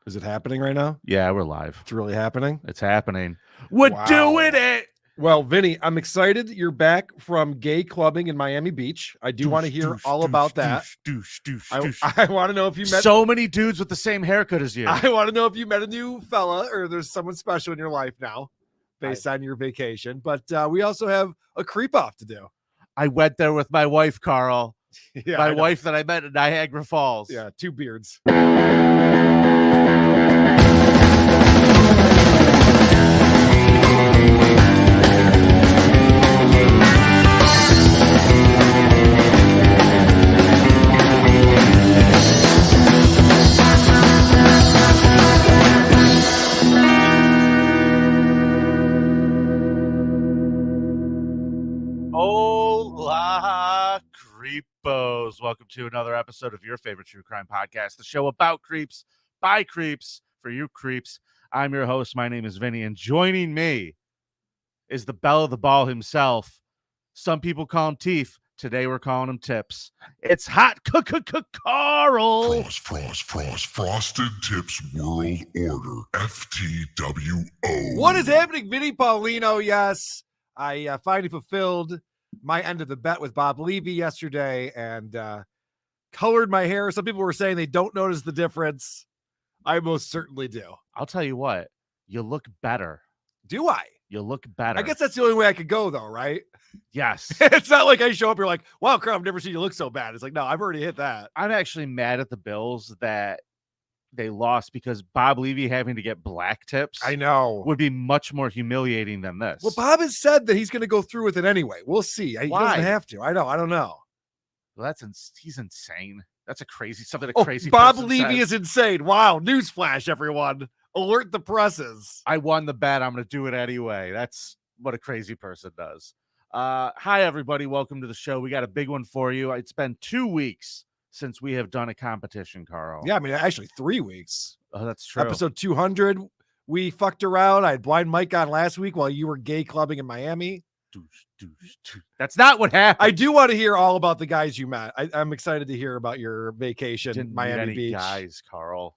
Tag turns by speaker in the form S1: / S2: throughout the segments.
S1: Is it happening right now?
S2: Yeah, we're live.
S1: It's really happening?
S2: It's happening. We're doing it!
S1: Well, Vinny, I'm excited that you're back from gay clubbing in Miami Beach. I do want to hear all about that. I want to know if you met
S2: so many dudes with the same haircut as you.
S1: I want to know if you met a new fella or there's someone special in your life now based on your vacation. But we also have a creep off to do.
S2: I went there with my wife, Karl.
S1: Yeah,
S2: my wife that I met in Niagara Falls.
S1: Yeah, 2 beards.
S2: Hola, creepos. Welcome to another episode of your favorite true crime podcast, the show about creeps, by creeps, for you creeps. I'm your host. My name is Vinny, and joining me is the belle of the ball himself. Some people call him Teeth. Today we're calling him Tips. It's hot Karl.
S3: Frosted Tips World Order, FTWO.
S1: What is happening, Vinny Paulino? Yes, I finally fulfilled my end of the bet with Bob Levy yesterday and colored my hair. Some people were saying they don't notice the difference. I most certainly do.
S2: I'll tell you what, you look better.
S1: Do I?
S2: You look better.
S1: I guess that's the only way I could go, though, right?
S2: Yes.
S1: It's not like I show up, you're like, wow, Karl, I've never seen you look so bad. It's like, no, I've already hit that.
S2: I'm actually mad at the Bills that they lost because Bob Levy having to get black tips.
S1: I know.
S2: Would be much more humiliating than this.
S1: Well, Bob has said that he's going to go through with it anyway. We'll see. He doesn't have to. I don't know.
S2: Well, he's insane. That's something crazy.
S1: Bob Levy is insane. Wow. Newsflash, everyone. Alert the presses.
S2: I won the bet. I'm going to do it anyway. That's what a crazy person does. Hi, everybody. Welcome to the show. We got a big one for you. It's been 2 weeks since we have done a competition, Karl.
S1: Yeah, I mean, actually 3 weeks.
S2: Oh, that's true.
S1: Episode 200. We fucked around. I had Blind Mike on last week while you were gay clubbing in Miami.
S2: That's not what happened.
S1: I do want to hear all about the guys you met. I'm excited to hear about your vacation in Miami Beach.
S2: Guys, Karl.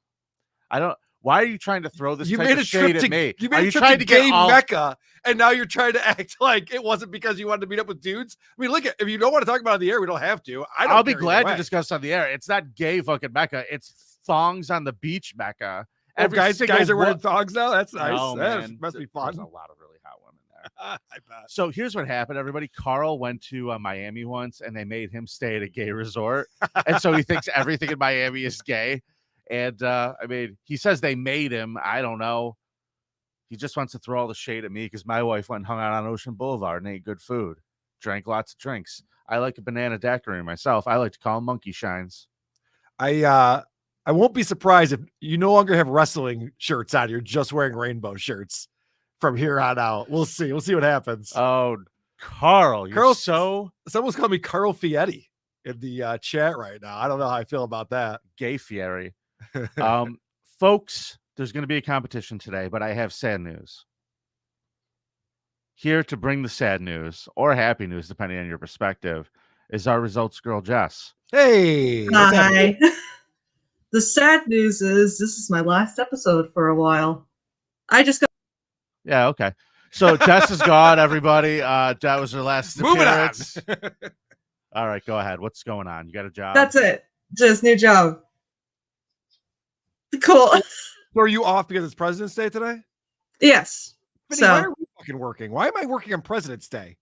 S2: Why are you trying to throw this
S1: you
S2: type
S1: made a
S2: of shade
S1: trip
S2: at me?
S1: You made a trip to gay Mecca, and now you're trying to act like it wasn't because you wanted to meet up with dudes. I mean, look, if you don't want to talk about it on the air, we don't have to.
S2: I'll be glad to discuss on the air. It's not gay fucking Mecca. It's thongs on the beach Mecca.
S1: Guys are wearing thongs now? That's nice.
S2: Oh,
S1: that must be fun.
S2: There's a lot of really hot women there.
S1: I bet.
S2: So here's what happened, everybody. Karl went to Miami once, and they made him stay at a gay resort. And so he thinks everything in Miami is gay. And, I mean, he says they made him. I don't know. He just wants to throw all the shade at me because my wife went and hung out on Ocean Boulevard and ate good food. Drank lots of drinks. I like a banana daiquiri myself. I like to call them monkey shines.
S1: I won't be surprised if you no longer have wrestling shirts on. You're just wearing rainbow shirts from here on out. We'll see. We'll see what happens.
S2: Oh, Karl,
S1: someone's calling me Karl Fietti in the chat right now. I don't know how I feel about that.
S2: Gay Fieri. Folks, there's going to be a competition today, but I have sad news. Here to bring the sad news or happy news, depending on your perspective, is our results girl, Jess.
S1: Hey.
S4: Hi. The sad news is this is my last episode for a while. I just got.
S2: Yeah, okay. So Jess is gone, everybody. That was her last appearance. All right, go ahead. What's going on? You got a job?
S4: That's it. Just new job. Cool.
S1: So are you off because it's President's Day today?
S4: Yes.
S1: Vinny, why are we fucking working? Why am I working on President's Day?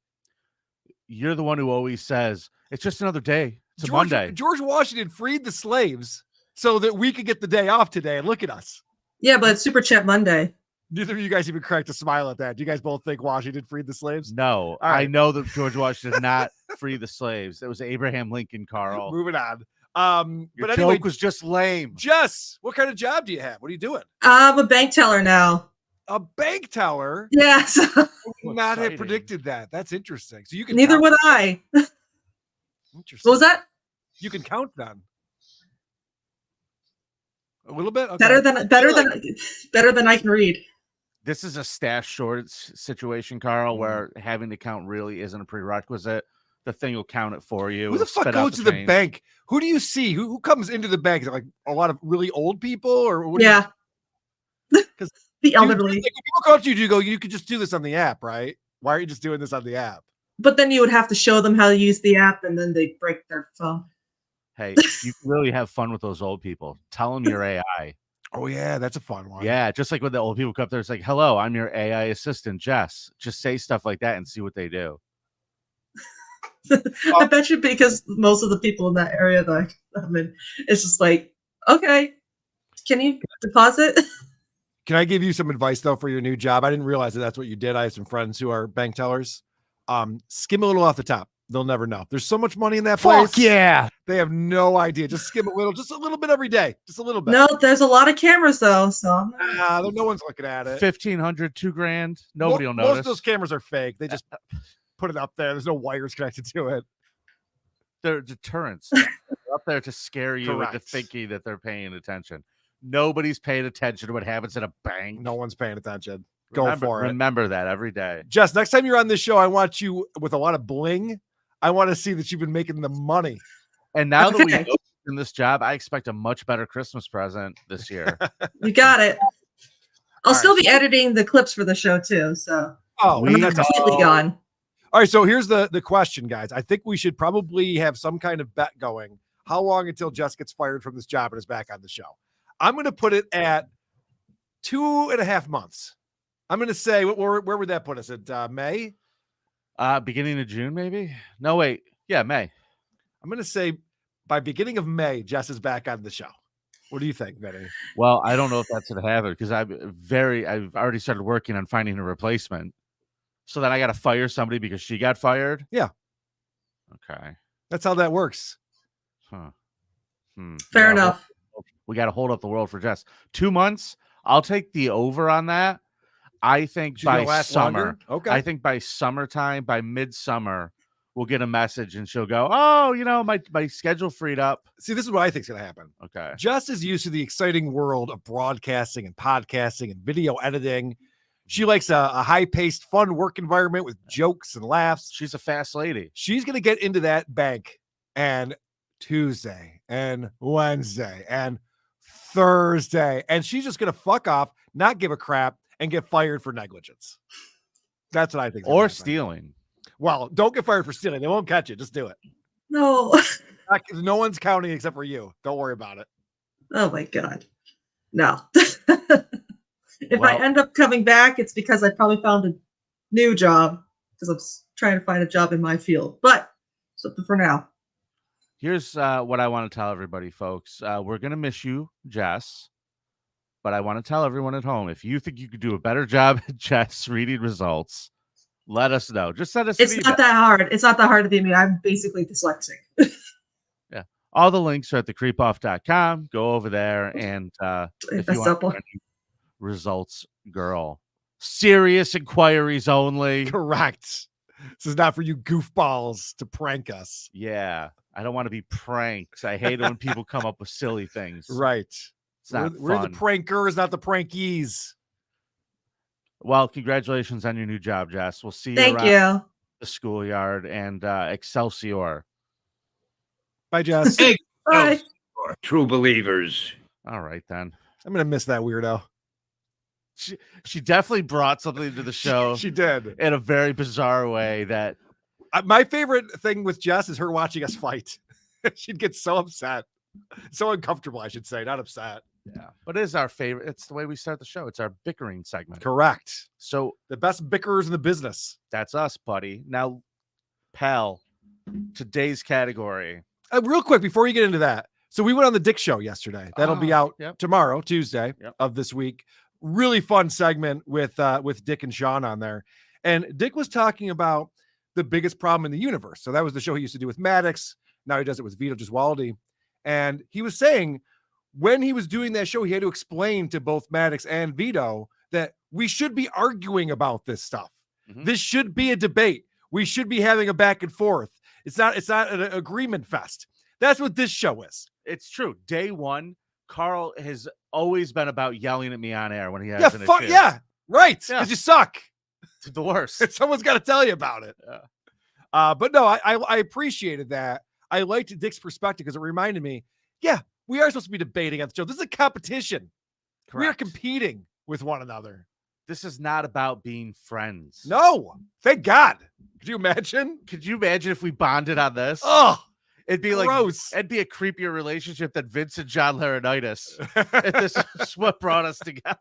S2: You're the one who always says it's just another day. It's a Monday.
S1: George Washington freed the slaves so that we could get the day off today. And look at us.
S4: Yeah, but it's Super Chat Monday.
S1: Neither of you guys even cracked a smile at that. Do you guys both think Washington freed the slaves?
S2: No, right. I know that George Washington did not free the slaves. It was Abraham Lincoln, Karl.
S1: Moving on.
S2: But anyway, joke was just lame.
S1: Jess, what kind of job do you have? What are you doing?
S4: I'm a bank teller now.
S1: A bank teller?
S4: Yes.
S1: I would not have predicted that. That's interesting. So you can.
S4: Neither would I.
S1: Interesting.
S4: What was that?
S1: You can count then. A little bit. Okay.
S4: Better than I can read.
S2: This is a stash shortage situation, Karl, where having to count really isn't a prerequisite. The thing will count it for you.
S1: Who the fuck goes to the bank? Who do you see? Who comes into the bank? Is it like a lot of really old people or what?
S4: Yeah. The elderly.
S1: Like, when people come up to you, you go, you could just do this on the app, right? Why are you just doing this on the app?
S4: But then you would have to show them how to use the app, and then they break their phone.
S2: Hey, you can really have fun with those old people. Tell them you're AI.
S1: Oh yeah, that's a fun one.
S2: Yeah, just like when the old people come up there, it's like, hello, I'm your AI assistant, Jess. Just say stuff like that and see what they do.
S4: I bet you because most of the people in that area that I'm in, it's just like, okay, can you deposit?
S1: Can I give you some advice though for your new job? I didn't realize that that's what you did. I have some friends who are bank tellers. Skim a little off the top. They'll never know. There's so much money in that place.
S2: Fuck yeah.
S1: They have no idea. Just skim a little bit every day. Just a little bit.
S4: No, there's a lot of cameras though, so
S1: No one's looking at it.
S2: 1,500, $2,000. Nobody will
S1: Most
S2: notice.
S1: of those cameras are fake. They just put it up there. There's no wires connected to it.
S2: They're deterrents. They're up there to scare you into
S1: Correct.
S2: thinking that they're paying attention. Nobody's paying attention to what happens at a bank.
S1: No one's paying attention. Go for it.
S2: Remember that every day.
S1: Jess, next time you're on this show, I want you with a lot of bling. I want to see that you've been making the money.
S2: And now that we
S4: Okay.
S2: know in this job, I expect a much better Christmas present this year.
S4: you got it. I'll
S1: All
S4: still
S1: right,
S4: be editing the clips for the show too, so
S1: Oh,
S4: I'm not
S1: that's awesome.
S4: completely gone.
S1: All right, so here's the question, guys. I think we should probably have some kind of bet going. How long until Jess gets fired from this job and is back on the show? I'm going to put it at 2.5 months. I'm going to say, where would that put us? At May?
S2: Beginning of June, maybe? No, wait. Yeah, May.
S1: I'm going to say by beginning of May, Jess is back on the show. What do you think, Vinny?
S2: Well, I don't know if that's going to happen because I've already started working on finding a replacement. So then I got to fire somebody because she got fired?
S1: Yeah.
S2: Okay.
S1: That's how that works.
S2: Huh.
S4: Fair enough.
S2: We got to hold up the world for Jess. 2 months. I'll take the over on that. I think
S1: She's gonna
S2: by
S1: last
S2: summer.
S1: longer? Okay.
S2: I think by summertime, by midsummer, we'll get a message and she'll go, oh, my schedule freed up.
S1: See, this is what I think is going to happen.
S2: Okay.
S1: Jess is used to the exciting world of broadcasting and podcasting and video editing. She likes a high-paced, fun work environment with jokes and laughs.
S2: She's a fast lady.
S1: She's going to get into that bank and Tuesday and Wednesday and Thursday, and she's just going to fuck off, not give a crap, and get fired for negligence. That's what I think.
S2: Or stealing.
S1: Well, don't get fired for stealing. They won't catch you. Just do it.
S4: No.
S1: No one's counting except for you. Don't worry about it.
S4: Oh my god. No. If
S2: Well-
S4: I end up coming back, it's because I probably found a new job because I'm trying to find a job in my field. But something for now.
S2: Here's what I want to tell everybody, folks. We're going to miss you, Jess. But I want to tell everyone at home, if you think you could do a better job at Jess reading results, let us know. Just send us an
S4: It's
S2: email.
S4: not that hard. It's not that hard to be me. I'm basically dyslexic.
S2: All the links are at thecreepoff.com. Go over there and if
S4: That's
S2: you want
S4: simple.
S2: results, girl. Serious inquiries only.
S1: Correct. This is not for you goofballs to prank us.
S2: Yeah. I don't want to be pranked. I hate it when people come up with silly things.
S1: Right.
S2: It's not
S1: We're the
S2: fun.
S1: prankers, not the prankies.
S2: Well, congratulations on your new job, Jess. We'll see you
S4: Thank
S2: around
S4: you.
S2: the schoolyard and Excelsior.
S1: Bye, Jess.
S5: Hey,
S4: Bye.
S5: true believers.
S2: All right, then.
S1: I'm going to miss that weirdo.
S2: She definitely brought something to the show
S1: She did.
S2: in a very bizarre way that
S1: My favorite thing with Jess is her watching us fight. She'd get so upset. So uncomfortable, I should say, not upset.
S2: yeah, but it is our favorite. It's the way we start the show. It's our bickering segment.
S1: Correct.
S2: So
S1: The best bickerers in the business.
S2: that's us, buddy. Now, pal, today's category.
S1: Real quick, before you get into that. So we went on the Dick Show yesterday. That'll be out
S2: Yep.
S1: tomorrow, Tuesday
S2: Yep.
S1: of this week. Really fun segment with Dick and Sean on there. And Dick was talking about the biggest problem in the universe. So that was the show he used to do with Maddox. Now he does it with Vito Gesualdi. And he was saying when he was doing that show, he had to explain to both Maddox and Vito that we should be arguing about this stuff.
S2: Mhm.
S1: This should be a debate. We should be having a back and forth. It's not an agreement fest. That's what this show is.
S2: It's true. Day one, Carl has always been about yelling at me on air when he has
S1: Yeah,
S2: an
S1: fuck
S2: issue.
S1: yeah. Right.
S2: Yeah.
S1: Because you suck.
S2: It's the worst.
S1: Someone's got to tell you about it.
S2: Yeah.
S1: But no, I appreciated that. I liked Dick's perspective because it reminded me, yeah, we are supposed to be debating on the show. This is a competition. We are
S2: Correct.
S1: competing. with one another.
S2: This is not about being friends.
S1: No, thank God. Could you imagine?
S2: Could you imagine if we bonded on this?
S1: Oh,
S2: It'd be
S1: gross.
S2: it'd be a creepier relationship than Vince and John Laurinaitis. If this is what brought us together.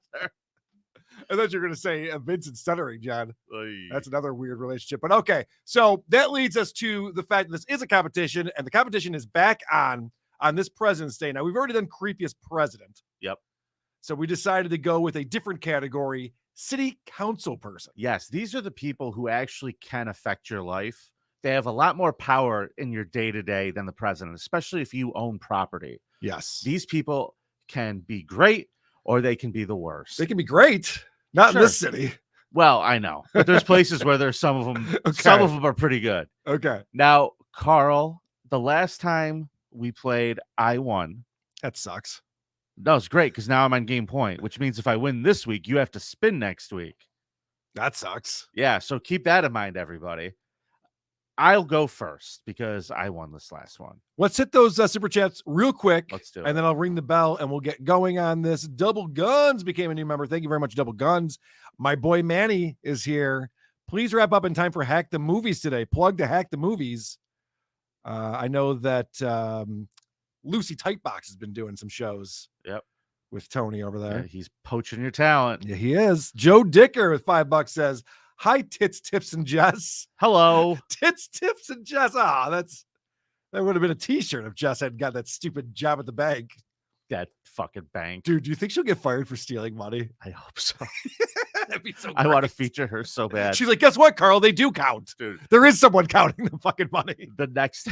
S1: I thought you were going to say Vincent stuttering, John.
S2: Oy.
S1: That's another weird relationship. But okay, so that leads us to the fact that this is a competition, and the competition is back on this President's Day. Now, we've already done Creepiest President.
S2: Yep.
S1: So we decided to go with a different category, City Council Person.
S2: Yes, these are the people who actually can affect your life. They have a lot more power in your day-to-day than the president, especially if you own property.
S1: Yes.
S2: These people can be great or they can be the worst.
S1: They can be great. Not in this city.
S2: Well, I know, but there's places where there's some of them.
S1: Okay.
S2: Some of them are pretty good.
S1: Okay.
S2: Now, Karl, the last time we played, I won.
S1: That sucks.
S2: No, it's great because now I'm on game point, which means if I win this week, you have to spin next week.
S1: That sucks.
S2: Yeah, so keep that in mind, everybody. I'll go first because I won this last one.
S1: Let's hit those super chats real quick.
S2: Let's do it.
S1: And then I'll ring the bell and we'll get going on this. Double Guns became a new member. Thank you very much, Double Guns. My boy Manny is here. Please wrap up in time for Hack the Movies today. Plug to Hack the Movies. I know that Lucy Tightbox has been doing some shows.
S2: Yep.
S1: With Tony over there.
S2: Yeah, he's poaching your talent.
S1: Yeah, he is. Joe Dicker with $5 says, "Hi, Tits, Tips, and Jess."
S2: Hello.
S1: Tits, Tips, and Jess. That would have been a t-shirt if Jess hadn't got that stupid job at the bank.
S2: That fucking bank.
S1: Dude, do you think she'll get fired for stealing money?
S2: I hope so.
S1: That'd be so
S2: I want to
S1: great.
S2: feature her so bad.
S1: She's like, guess what, Karl? They do count.
S2: Dude,
S1: There is someone counting the fucking money.
S2: the next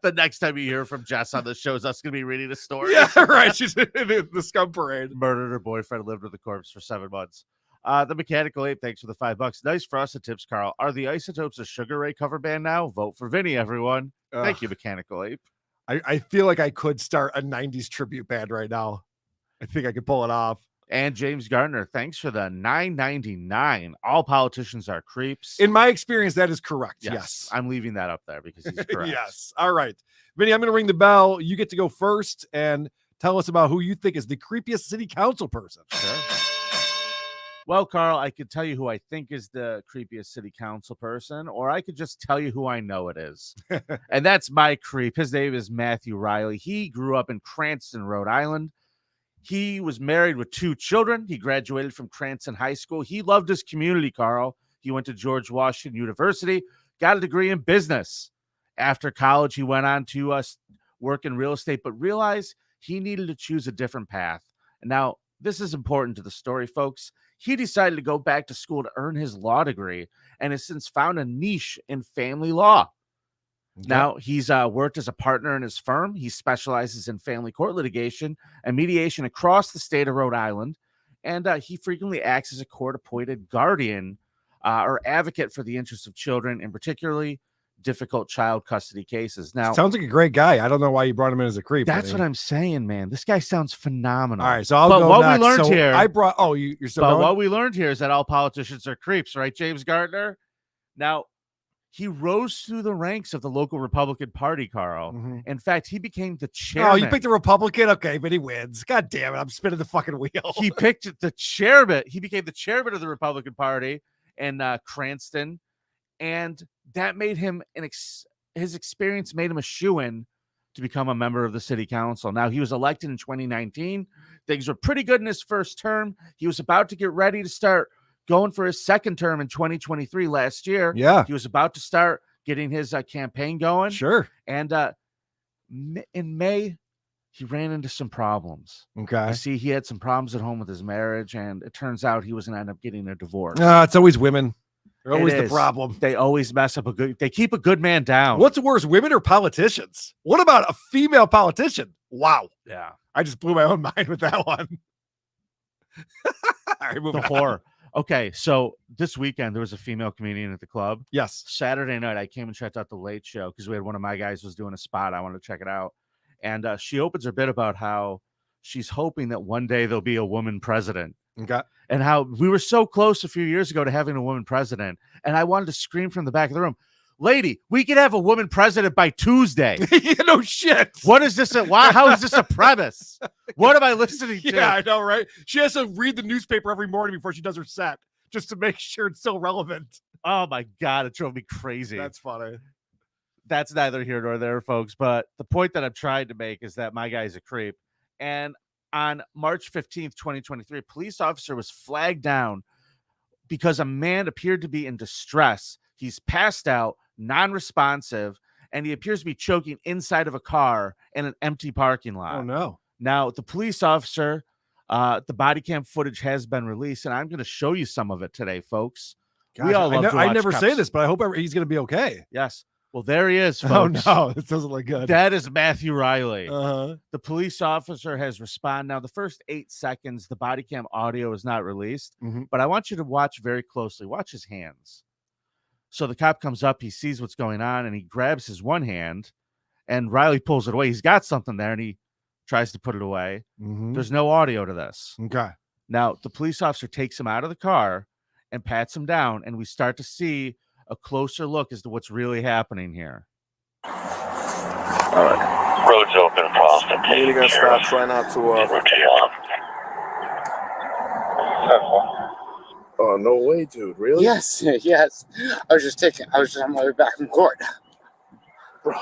S2: the next time you hear from Jess on the show is us gonna be reading a story.
S1: Yeah, right. She's in the Scum parade.
S2: Murdered her boyfriend, lived with a corpse for 7 months. The Mechanical Ape, thanks for the $5. Nice frosted tips, Karl. Are the Isotopes a Sugar Ray cover band now? Vote for Vinnie, everyone. Thank you, Mechanical Ape.
S1: I feel like I could start a 90s tribute band right now. I think I could pull it off.
S2: And James Gardner, thanks for the $9.99. All politicians are creeps.
S1: In my experience, that is correct. Yes.
S2: I'm leaving that up there because he's correct.
S1: Yes. All right. Vinny, I'm going to ring the bell. You get to go first and tell us about who you think is the creepiest city council person.
S2: Sure. Well, Karl, I could tell you who I think is the creepiest city council person, or I could just tell you who I know it is. And that's my creep. His name is Matthew Riley. He grew up in Cranston, Rhode Island. He was married with 2 children. He graduated from Cranston High School. He loved his community, Karl. He went to George Washington University, got a degree in business. After college, he went on to work in real estate, but realized he needed to choose a different path. And now, this is important to the story, folks. He decided to go back to school to earn his law degree and has since found a niche in family law. Okay. Now, he's worked as a partner in his firm. He specializes in family court litigation and mediation across the state of Rhode Island. And he frequently acts as a court-appointed guardian or advocate for the interests of children, in particularly difficult child custody cases. Now,
S1: sounds like a great guy. I don't know why you brought him in as a creep.
S2: That's what I'm saying, man. This guy sounds phenomenal.
S1: All right, so I'll
S2: but
S1: go
S2: what
S1: next.
S2: we learned here,
S1: I brought. Oh, you're still.
S2: But
S1: going?
S2: what we learned here is that all politicians are creeps, right, James Gardner? Now, he rose through the ranks of the local Republican Party, Karl.
S1: Mm-hmm.
S2: In fact, he became the chairman.
S1: Oh, you picked a Republican? Okay, but he wins. God damn it. I'm spinning the fucking wheel.
S2: He picked the chairman. He became the chairman of the Republican Party in Cranston. And that made him his experience made him a shoo-in to become a member of the city council. Now, he was elected in 2019. Things were pretty good in his first term. He was about to get ready to start going for his second term in 2023 last year.
S1: Yeah.
S2: He was about to start getting his campaign going.
S1: Sure.
S2: And in May, he ran into some problems.
S1: Okay.
S2: You see, he had some problems at home with his marriage, and it turns out he was going to end up getting a divorce.
S1: It's always women. They're always
S2: It
S1: the
S2: is.
S1: problem.
S2: They always mess up they keep a good man down.
S1: What's worse, women or politicians? What about a female politician? Wow.
S2: Yeah.
S1: I just blew my own mind with that one. All right, moving
S2: The
S1: on.
S2: whore. Okay, so this weekend there was a female comedian at the club.
S1: Yes.
S2: Saturday night I came and checked out the Late Show because we had one of my guys was doing a spot. I wanted to check it out. And she opens her bit about how she's hoping that one day there'll be a woman president.
S1: Okay.
S2: And how we were so close a few years ago to having a woman president. And I wanted to scream from the back of the room, lady, we could have a woman president by Tuesday.
S1: No shit.
S2: What is this? How is this a premise? What am I listening to?
S1: Yeah, I know, right? She has to read the newspaper every morning before she does her set just to make sure it's still relevant.
S2: Oh my God, it drove me crazy.
S1: That's funny.
S2: That's neither here nor there, folks. But the point that I'm trying to make is that my guy's a creep. And on March 15th, 2023, a police officer was flagged down because a man appeared to be in distress. He's passed out, non-responsive, and he appears to be choking inside of a car in an empty parking lot.
S1: Oh, no.
S2: Now, the police officer, the body cam footage has been released, and I'm going to show you some of it today, folks.
S1: Gosh,
S2: we all love to watch
S1: I never
S2: cops.
S1: say this, but I hope he's going to be okay.
S2: Yes. Well, there he is,
S1: Oh,
S2: folks.
S1: no. This doesn't look good.
S2: That is Matthew Riley.
S1: Uh-huh.
S2: The police officer has responded. Now, the first 8 seconds, the body cam audio is not released, but I want you to watch very closely. Watch his hands. So the cop comes up, he sees what's going on, and he grabs his one hand, and Riley pulls it away. He's got something there, and he tries to put it away. There's no audio to this.
S1: Okay.
S2: Now, the police officer takes him out of the car and pats him down, and we start to see a closer look as to what's really happening here.
S6: All right. Road's open, Boston.
S7: You're gonna stop. Try not to. Oh no way, dude! Really?
S8: Yes, yes. I was just on my way back from court.
S7: Bro.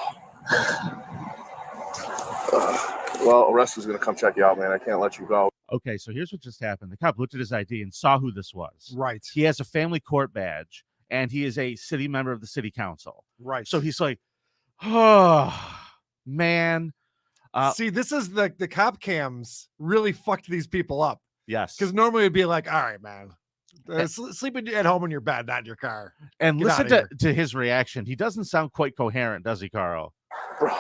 S7: Well, arrest is gonna come check you out, man. I can't let you go.
S2: Okay, so here's what just happened. The cop looked at his ID and saw who this was.
S1: Right.
S2: He has a family court badge, and he is a city member of the city council.
S1: Right.
S2: So he's like, oh, man.
S1: See, this is the cop cams really fucked these people up.
S2: Yes.
S1: Because normally it'd be like, all right, man, sleep at home in your bed, not in your car.
S2: And
S1: Get
S2: listen
S1: outta
S2: to his reaction. He doesn't sound quite coherent, does he, Carl?
S7: Bro.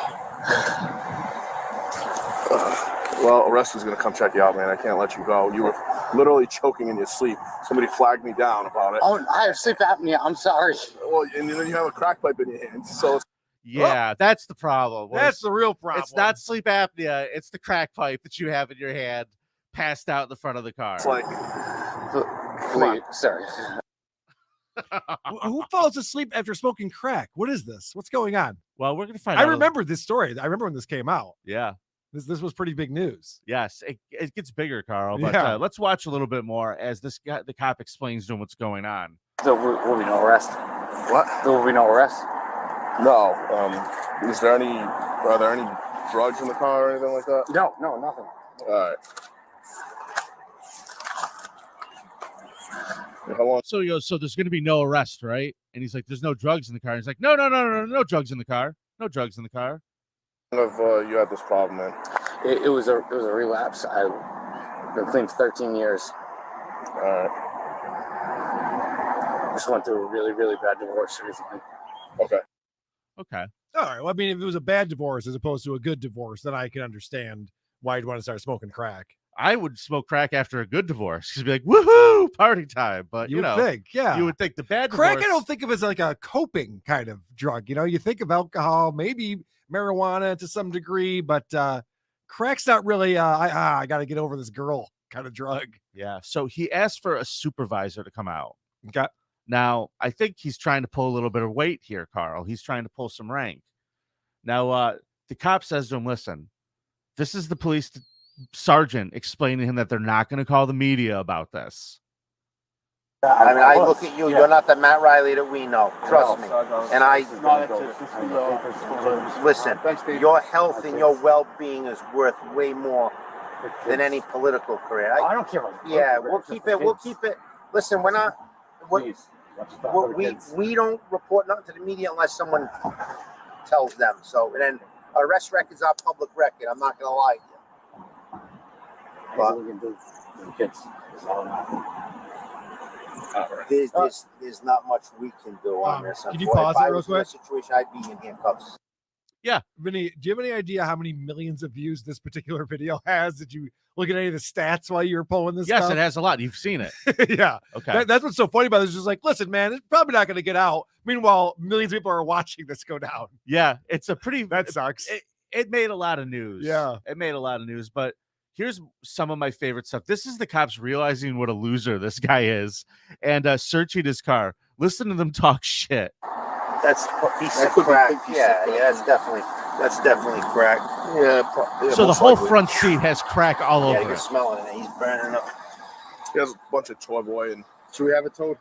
S7: Well, arrest is gonna come check you out, man. I can't let you go. You were literally choking in your sleep. Somebody flagged me down about it.
S8: Oh, I have sleep apnea. I'm sorry.
S7: Well, and then you have a crack pipe in your hand, so it's
S2: Yeah, that's the problem.
S1: That's the real problem.
S2: It's not sleep apnea. It's the crack pipe that you have in your hand, passed out in the front of the car.
S7: it's like
S8: Please, sorry.
S1: Who falls asleep after smoking crack? What is this? What's going on?
S2: Well, we're going to find
S1: I
S2: out.
S1: remember this story. I remember when this came out.
S2: Yeah.
S1: This was pretty big news.
S2: Yes. It gets bigger, Carl. But
S1: Yeah.
S2: let's watch a little bit more as the cop explains to him what's going on.
S8: So will we no arrest?
S7: what?
S8: There will be no arrest?
S7: No. Are there any drugs in the car or anything like that?
S8: No, nothing.
S7: All right. How long?
S2: So he goes, so there's going to be no arrest, right? And he's like, there's no drugs in the car. And he's like, no drugs in the car. No drugs in the car.
S7: Have you had this problem, man?
S8: It was a relapse. I've been clean for 13 years.
S7: All right.
S8: Just went through a really, really bad divorce recently.
S7: Okay.
S2: Okay.
S1: All right. Well, I mean, if it was a bad divorce as opposed to a good divorce, then I can understand why you'd want to start smoking crack.
S2: I would smoke crack after a good divorce because be like, woohoo, party time. But
S1: You
S2: you
S1: would
S2: know,
S1: think, yeah.
S2: you would think the bad
S1: Crack,
S2: divorce,
S1: I don't think of as like a coping kind of drug. You know, you think of alcohol, maybe marijuana to some degree, but crack's not really I got to get over this girl kind of drug.
S2: Yeah. So he asked for a supervisor to come out.
S1: Okay.
S2: Now, I think he's trying to pull a little bit of weight here, Carl. He's trying to pull some rank. Now, the cop says to him, listen, this is the police sergeant explaining to him that they're not going to call the media about this.
S9: I mean, I look at you. You're not the Matt Riley that we know. Trust me. And listen. Your health and your well-being is worth way more than any political career.
S8: I don't care.
S9: Yeah, we'll keep it. Listen, we're not. We don't report nothing to the media unless someone tells them. So, and then arrest record's our public record. I'm not gonna lie to you. But there's not much we can do on this.
S1: Can you pause it real quick?
S9: Situation, I'd be in handcuffs.
S2: Yeah.
S1: Vinny, do you have any idea how many millions of views this particular video has? Did you look at any of the stats while you were pulling this
S2: Yes,
S1: stuff?
S2: it has a lot. You've seen it.
S1: Yeah.
S2: Okay.
S1: That's what's so funny about this. It's just like, listen, man, it's probably not going to get out. Meanwhile, millions of people are watching this go down.
S2: Yeah. It's a pretty.
S1: That sucks.
S2: It made a lot of news.
S1: Yeah.
S2: It made a lot of news. But here's some of my favorite stuff. This is the cops realizing what a loser this guy is and searching his car. Listen to them talk shit.
S9: That's piece
S7: That
S9: of
S7: could be
S9: crack.
S7: big piece of
S9: Yeah,
S7: crack.
S9: that's definitely crack.
S7: Yeah.
S2: So the
S7: most
S2: whole
S7: likely.
S2: front seat has crack all
S9: Yeah, you
S2: over
S9: can
S2: it.
S9: smell it, and he's burning up.
S7: He has a bunch of toy boy and.
S9: Should we have it towed?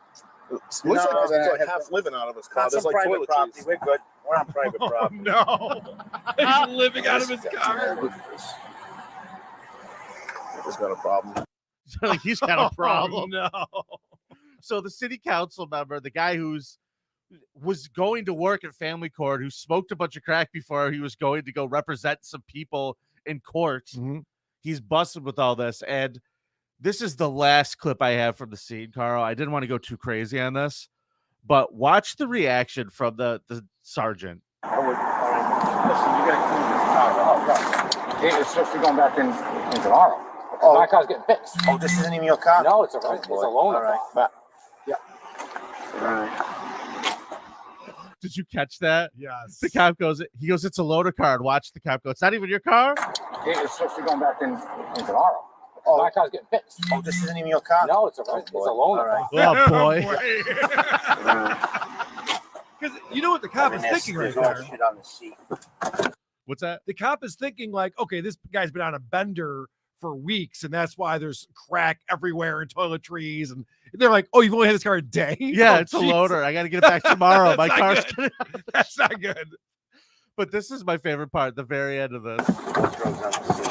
S7: Looks like
S9: No,
S7: he's like half living out of his car.
S9: Not
S7: There's
S9: some
S7: like
S9: private property.
S7: toiletries.
S9: We're good. We're on private property.
S1: No. He's living out of his car.
S7: He's got a problem.
S2: Like he's got a problem.
S1: No.
S2: So the city council member, the guy was going to work at family court, who smoked a bunch of crack before he was going to go represent some people in court.
S1: Mm-hmm.
S2: He's busted with all this. And this is the last clip I have from the scene, Carl. I didn't want to go too crazy on this, but watch the reaction from the sergeant.
S8: I would, listen, you gotta clean this car. Oh, it's supposed to be going back in tomorrow.
S9: Oh.
S8: My car's getting fixed.
S9: Oh, this isn't even your car?
S8: No, it's a loaner.
S9: All right.
S8: But,
S9: All right.
S2: Did you catch that?
S1: Yes.
S2: The cop goes, it's a loaner car. And watch the cop go, it's not even your car?
S8: it's supposed to be going back in tomorrow.
S9: Oh.
S8: My car's getting fixed.
S9: Oh, this isn't even your car?
S8: No, it's a loaner.
S9: All right.
S2: Oh, boy.
S1: Because you know what the cop is thinking right
S9: There's
S1: there.
S9: shit on the seat.
S2: What's that?
S1: The cop is thinking like, okay, this guy's been on a bender for weeks, and that's why there's crack everywhere and toiletries. And they're like, oh, you've only had this car a day?
S2: Yeah,
S1: Oh,
S2: it's a
S1: jeez.
S2: loader. I got to get it back tomorrow. My
S1: That's not
S2: car's
S1: good.
S2: gonna...
S1: That's not good.
S2: But this is my favorite part, the very end of this.
S9: Drugs on the seat.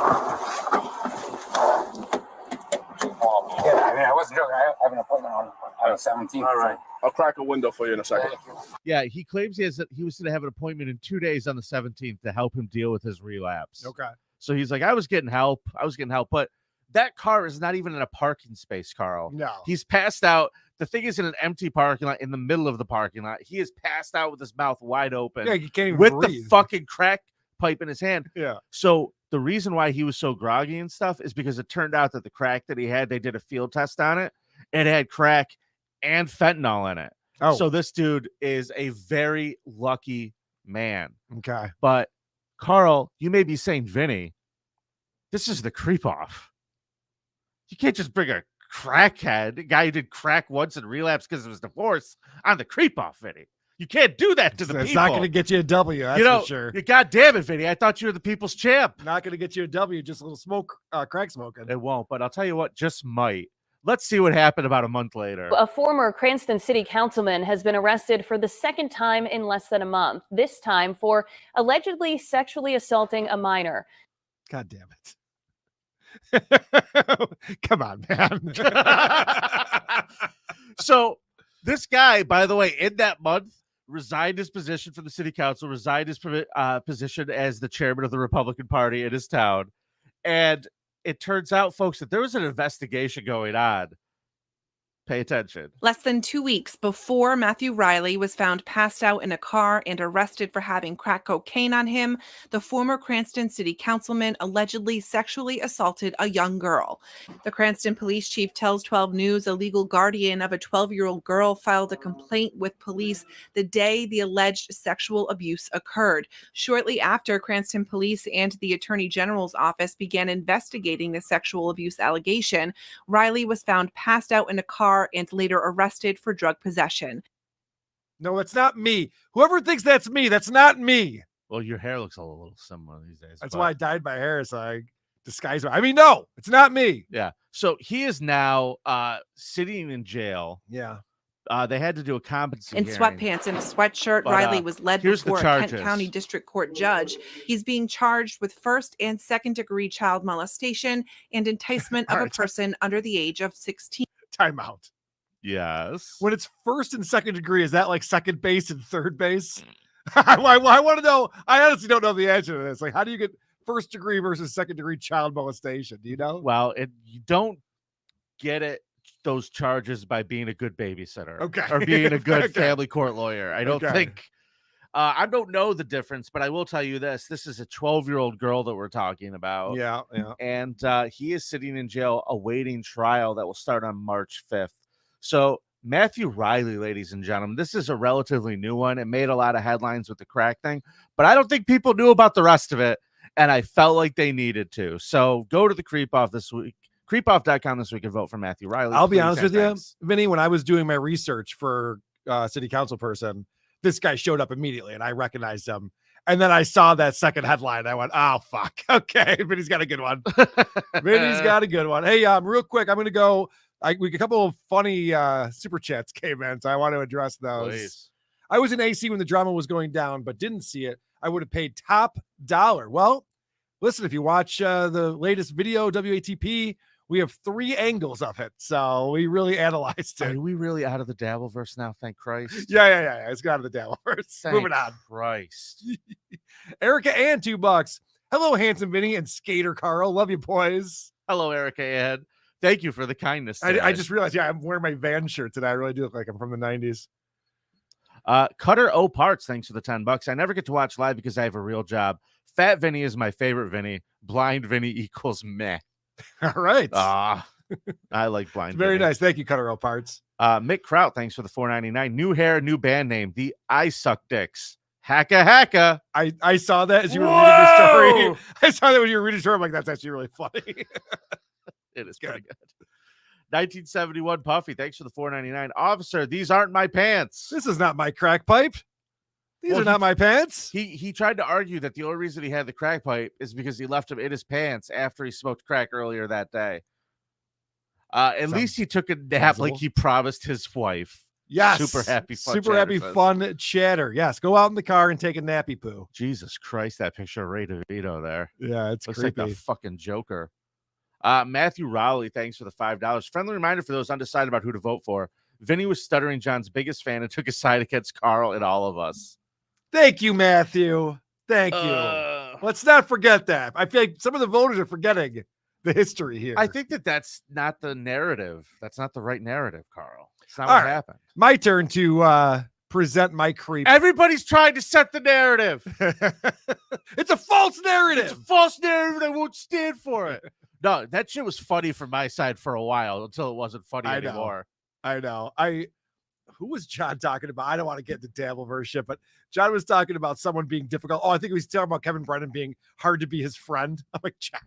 S8: Yeah, I mean, I wasn't joking. I have an appointment on the 17th.
S9: All right.
S7: I'll crack a window for you in a second.
S2: Yeah, he claims he was going to have an appointment in 2 days on the 17th to help him deal with his relapse.
S1: Okay.
S2: So he's like, I was getting help. But that car is not even in a parking space, Carl.
S1: No.
S2: He's passed out. The thing is in an empty parking lot, in the middle of the parking lot. He is passed out with his mouth wide open
S1: Yeah, you can't even
S2: with
S1: breathe.
S2: the fucking crack pipe in his hand.
S1: Yeah.
S2: So the reason why he was so groggy and stuff is because it turned out that the crack that he had, they did a field test on it. It had crack and fentanyl in it.
S1: Oh.
S2: So this dude is a very lucky man.
S1: Okay.
S2: But Carl, you may be saying, Vinny, this is the creep off. You can't just bring a crackhead, a guy who did crack once and relapsed because of his divorce, on the creep off, Vinny. You can't do that to the
S1: It's
S2: people.
S1: not going to get you a W. That's for sure.
S2: You goddamn it, Vinny. I thought you were the people's champ.
S1: Not going to get you a W. Just a little smoke, crack smoking.
S2: It won't, but I'll tell you what, just might. Let's see what happened about a month later.
S10: A former Cranston City Councilman has been arrested for the second time in less than a month, this time for allegedly sexually assaulting a minor.
S1: God damn it. Come on, man.
S2: So this guy, by the way, in that month, resigned his position from the city council, resigned his position as the chairman of the Republican Party in his town. And it turns out, folks, that there was an investigation going on. Pay attention.
S11: Less than 2 weeks before Matthew Riley was found passed out in a car and arrested for having crack cocaine on him, the former Cranston City Councilman allegedly sexually assaulted a young girl. The Cranston police chief tells 12 News a legal guardian of a 12-year-old girl filed a complaint with police the day the alleged sexual abuse occurred. Shortly after, Cranston police and the Attorney General's office began investigating the sexual abuse allegation. Riley was found passed out in a car and later arrested for drug possession.
S1: No, it's not me. Whoever thinks that's me, that's not me.
S2: Well, your hair looks a little similar these days.
S1: That's why I dyed my hair, so I disguise it. I mean, no, it's not me.
S2: Yeah. So he is now sitting in jail.
S1: Yeah.
S2: They had to do a competency
S11: In
S2: hearing.
S11: sweatpants and a sweatshirt,
S2: But,
S11: Riley was led
S2: here's the
S11: before a Kent
S2: charges.
S11: County District Court judge. He's being charged with first and second degree child molestation and enticement of
S1: All
S11: a
S1: right.
S11: person under the age of 16.
S1: Time out.
S2: Yes.
S1: When it's first and second degree, is that like second base and third base? I want to know. I honestly don't know the answer to this. Like, how do you get first degree versus second degree child molestation? Do you know?
S2: Well, you don't get it those charges by being a good babysitter,
S1: Okay.
S2: or being a good
S1: Okay.
S2: family court lawyer. I don't
S1: Okay.
S2: think. I don't know the difference, but I will tell you this: this is a 12-year-old girl that we're talking about.
S1: Yeah. Yeah.
S2: And he is sitting in jail awaiting trial that will start on March 5th. So Matthew Riley, ladies and gentlemen, this is a relatively new one. It made a lot of headlines with the crack thing, but I don't think people knew about the rest of it, and I felt like they needed to. So go to the Creep Off this week, creepoff.com this week, and vote for Matthew Riley.
S1: I'll be
S2: Please
S1: honest
S2: and
S1: with you,
S2: thanks.
S1: Vinny, when I was doing my research for city council person, this guy showed up immediately, and I recognized him. And then I saw that second headline. I went, oh, fuck. Okay, Vinny's got a good one. Vinny's got a good one. Hey, real quick, I'm going to go. A couple of funny super chats came in, so I want to address those.
S2: Please.
S1: I was in AC when the drama was going down, but didn't see it. I would have paid top dollar. Well, listen, if you watch the latest video, WATP, we have 3 angles of it. So we really analyzed it.
S2: Are we really out of the Dabbleverse now? Thank Christ.
S1: Yeah. It's got out of the Dabbleverse. Moving on.
S2: Christ.
S1: Erica Ann, $2. Hello, handsome Vinny and Skater Karl. Love you, boys.
S2: Hello, Erica Ann. Thank you for the kindness.
S1: I just realized, I'm wearing my Van shirt today. I really do look like I'm from the 90s.
S2: Cutter O Parts, thanks for the $10. I never get to watch live because I have a real job. Fat Vinny is my favorite Vinny. Blind Vinny equals meh.
S1: All right.
S2: I like Blind
S1: Very
S2: Vinny.
S1: nice. Thank you, Cutter O Parts.
S2: Mick Kraut, thanks for the $4.99. New hair, new band name. The I Suck Dicks. Hacka.
S1: I saw that as you were reading your story. I saw that when you were reading your story. I'm like, that's actually really funny.
S2: It is pretty good. 1971 Puffy, thanks for the $4.99. Officer, these aren't my pants.
S1: This is not my crack pipe. These are not my pants.
S2: He tried to argue that the only reason he had the crack pipe is because he left him in his pants after he smoked crack earlier that day. At least he took a nap like he promised his wife.
S1: Yes.
S2: Super happy
S1: fun chatter. Yes. Go out in the car and take a nappy poo.
S2: Jesus Christ, that picture of Ray DeVito there.
S1: Yeah, it's
S2: looks
S1: creepy.
S2: like the fucking Joker. Matthew Rowley, thanks for the $5. Friendly reminder for those undecided about who to vote for. Vinny was Stuttering John's biggest fan and took a side against Karl and all of us.
S1: Thank you, Matthew. Thank you. Let's not forget that. I feel like some of the voters are forgetting the history here.
S2: I think that's not the narrative. That's not the right narrative, Karl. It's not
S1: all
S2: what
S1: right.
S2: happened.
S1: My turn to present my creep.
S2: Everybody's trying to set the narrative.
S1: It's a false narrative.
S2: It's a false narrative. I won't stand for it. No, that shit was funny from my side for a while until it wasn't funny anymore.
S1: I know. Who was John talking about? I don't want to get into Dabbleverse shit, but John was talking about someone being difficult. Oh, I think he was talking about Kevin Brennan being hard to be his friend. I'm like, John,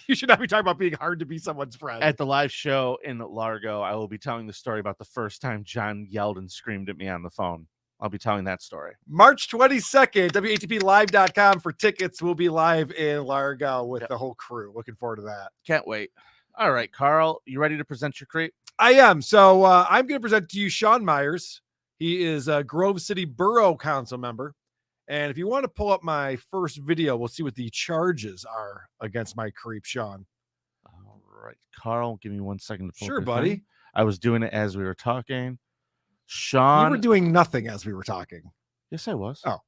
S1: you should not be talking about being hard to be someone's friend.
S2: At the live show in Largo, I will be telling the story about the first time John yelled and screamed at me on the phone. I'll be telling that story.
S1: March 22nd, WATPlive.com for tickets. We'll be live in Largo with the whole crew. Looking forward to that.
S2: Can't wait. All right, Karl, you ready to present your creep?
S1: I am. So I'm going to present to you Sean Myers. He is a Grove City Borough Council member. And if you want to pull up my first video, we'll see what the charges are against my creep, Sean.
S2: All right, Karl, give me 1 second to pull
S1: Sure,
S2: up
S1: buddy.
S2: thing. I was doing it as we were talking. Sean,
S1: you were doing nothing as we were talking.
S2: Yes, I was.
S1: Oh,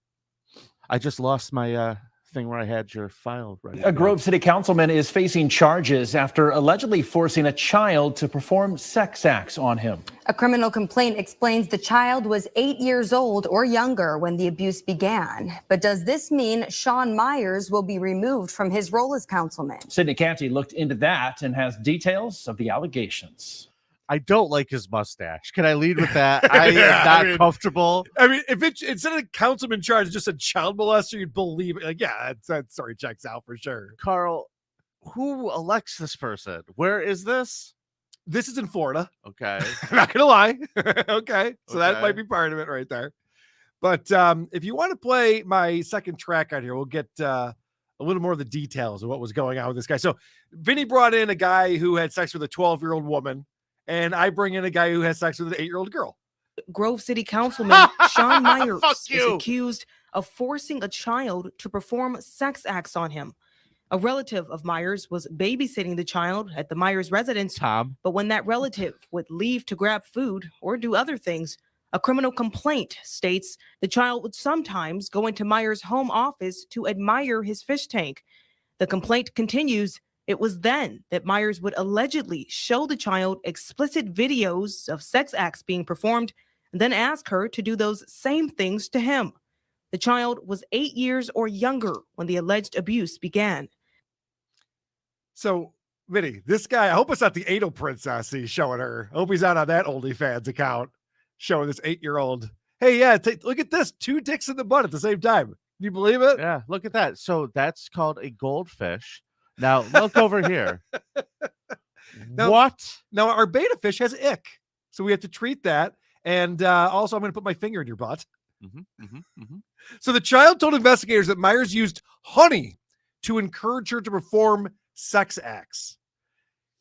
S2: I just lost my thing where I had your file ready.
S12: A Grove City councilman is facing charges after allegedly forcing a child to perform sex acts on him.
S13: A criminal complaint explains the child was 8 years old or younger when the abuse began. But does this mean Sean Myers will be removed from his role as councilman?
S12: Sidney Canty looked into that and has details of the allegations.
S2: I don't like his mustache. Can I lead with that? I am not comfortable.
S1: I mean, if it instead of councilman charge, it's just a child molester, you'd believe it. Like, yeah, that story checks out for sure.
S2: Karl, who elects this person? Where is this?
S1: This is in Florida.
S2: Okay.
S1: I'm not gonna lie. Okay. So that might be part of it right there. But if you want to play my second track out here, we'll get a little more of the details of what was going on with this guy. So Vinny brought in a guy who had sex with a 12-year-old woman. And I bring in a guy who has sex with an 8-year-old girl.
S14: Grove City Councilman Sean Myers is
S2: you.
S14: accused of forcing a child to perform sex acts on him. A relative of Myers was babysitting the child at the Myers residence.
S2: Tom.
S14: But when that relative would leave to grab food or do other things, a criminal complaint states the child would sometimes go into Myers' home office to admire his fish tank. The complaint continues. It was then that Myers would allegedly show the child explicit videos of sex acts being performed and then ask her to do those same things to him. The child was 8 years or younger when the alleged abuse began.
S1: So, Vinny, this guy, I hope it's not the Anal Princess he's showing her. I hope he's not on that OnlyFans account showing this 8-year-old. Hey, yeah, look at this. 2 dicks in the butt at the same time. Can you believe it?
S2: Yeah, look at that. So that's called a goldfish. Now, look over here. What?
S1: Now, our beta fish has ick. So we have to treat that. And also, I'm going to put my finger in your butt. So the child told investigators that Myers used honey to encourage her to perform sex acts.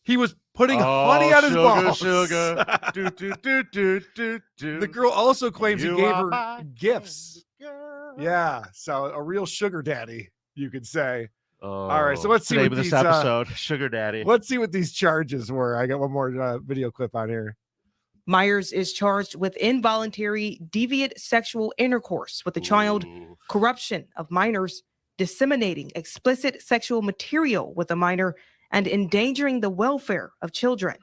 S1: He was putting honey on his balls.
S2: Sugar.
S1: The girl also claims he gave her gifts. Yeah, so a real sugar daddy, you could say. All right, so let's see
S2: the name
S1: what
S2: of this
S1: these
S2: episode, Sugar Daddy.
S1: let's see what these charges were. I got one more video clip on here.
S14: Myers is charged with involuntary deviant sexual intercourse with a child, corruption of minors, disseminating explicit sexual material with a minor, and endangering the welfare of children.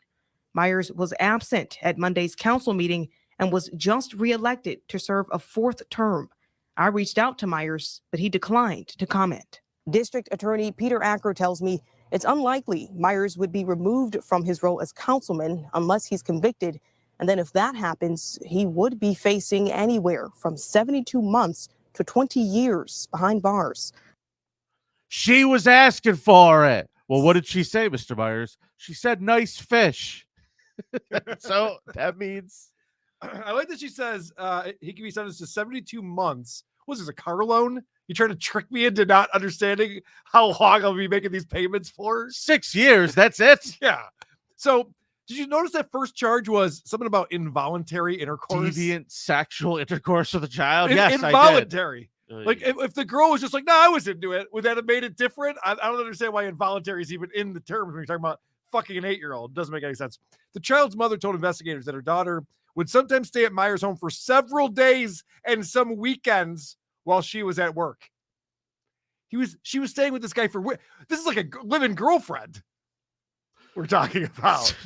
S14: Myers was absent at Monday's council meeting and was just reelected to serve a 4th term. I reached out to Myers, but he declined to comment. District Attorney Peter Acker tells me it's unlikely Myers would be removed from his role as councilman unless he's convicted. And then if that happens, he would be facing anywhere from 72 months to 20 years behind bars.
S2: She was asking for it. Well, what did she say, Mr. Myers? She said nice fish. So that means...
S1: I like that she says he can be sentenced to 72 months. Was this a car loan? You trying to trick me into not understanding how long I'll be making these payments for?
S2: 6 years, that's it.
S1: Yeah. So did you notice that first charge was something about involuntary intercourse?
S2: Deviant sexual intercourse with a child? Yes,
S1: involuntary.
S2: I did.
S1: Like if the girl was just like, no, I was into it, would that have made it different? I don't understand why involuntary is even in the terms when you're talking about fucking an 8-year-old. Doesn't make any sense. The child's mother told investigators that her daughter would sometimes stay at Myers' home for several days and some weekends while she was at work. She was staying with this guy for this is like a live-in girlfriend we're talking about.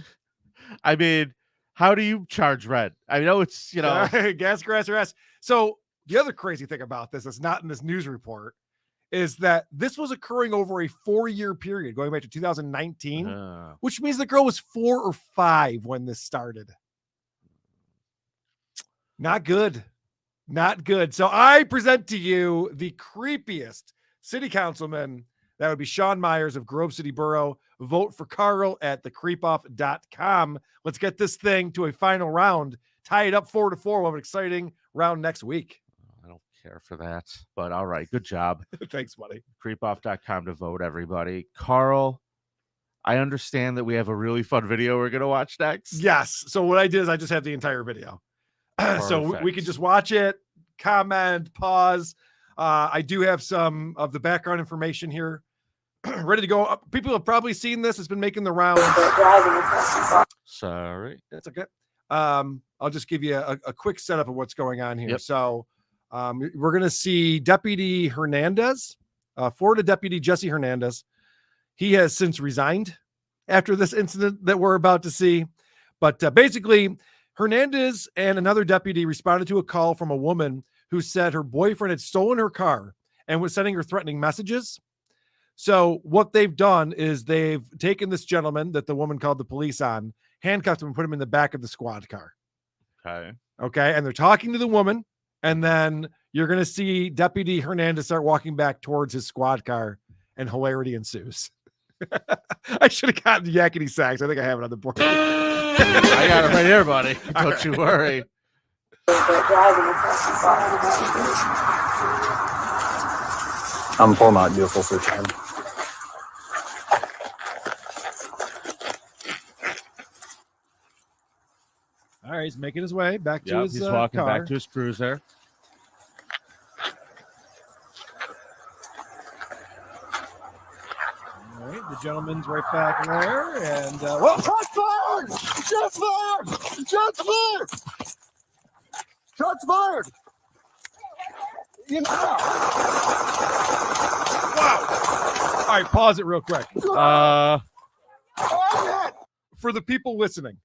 S2: I mean, how do you charge rent? I know it's,
S1: gas, grass, or ass. So the other crazy thing about this that's not in this news report is that this was occurring over a 4-year period going back to 2019, which means the girl was 4 or 5 when this started. Not good. Not good. So I present to you the creepiest city councilman. That would be Sean Myers of Grove City Borough. Vote for Karl at thecreepoff.com. Let's get this thing to a final round. Tie it up 4-4. We'll have an exciting round next week.
S2: I don't care for that, but all right. Good job.
S1: Thanks, buddy.
S2: Creepoff.com to vote, everybody. Karl, I understand that we have a really fun video we're going to watch next.
S1: Yes. So what I did is I just have the entire video. So we can just watch it, comment, pause. I do have some of the background information here ready to go. People have probably seen this. It's been making the rounds.
S2: Sorry.
S1: That's okay. I'll just give you a quick setup of what's going on here.
S2: Yep.
S1: So we're going to see Deputy Hernandez, Florida Deputy Jesse Hernandez. He has since resigned after this incident that we're about to see. But basically, Hernandez and another deputy responded to a call from a woman who said her boyfriend had stolen her car and was sending her threatening messages. So what they've done is they've taken this gentleman that the woman called the police on, handcuffed him and put him in the back of the squad car. Okay. And they're talking to the woman. And then you're going to see Deputy Hernandez start walking back towards his squad car and hilarity ensues. I should have gotten the yakety sax. I think I have it on the board.
S2: I got it right here, buddy. Don't you worry.
S8: I'm pulling out, do a full search on him.
S1: All right, he's making his way back to his
S2: he's walking
S1: car.
S2: back to his cruiser.
S1: All right, the gentleman's right back there, and whoa!
S7: Shots fired! Shots fired! Shots fired! Shots fired!
S1: Wow! All right, pause it real quick. For the people listening,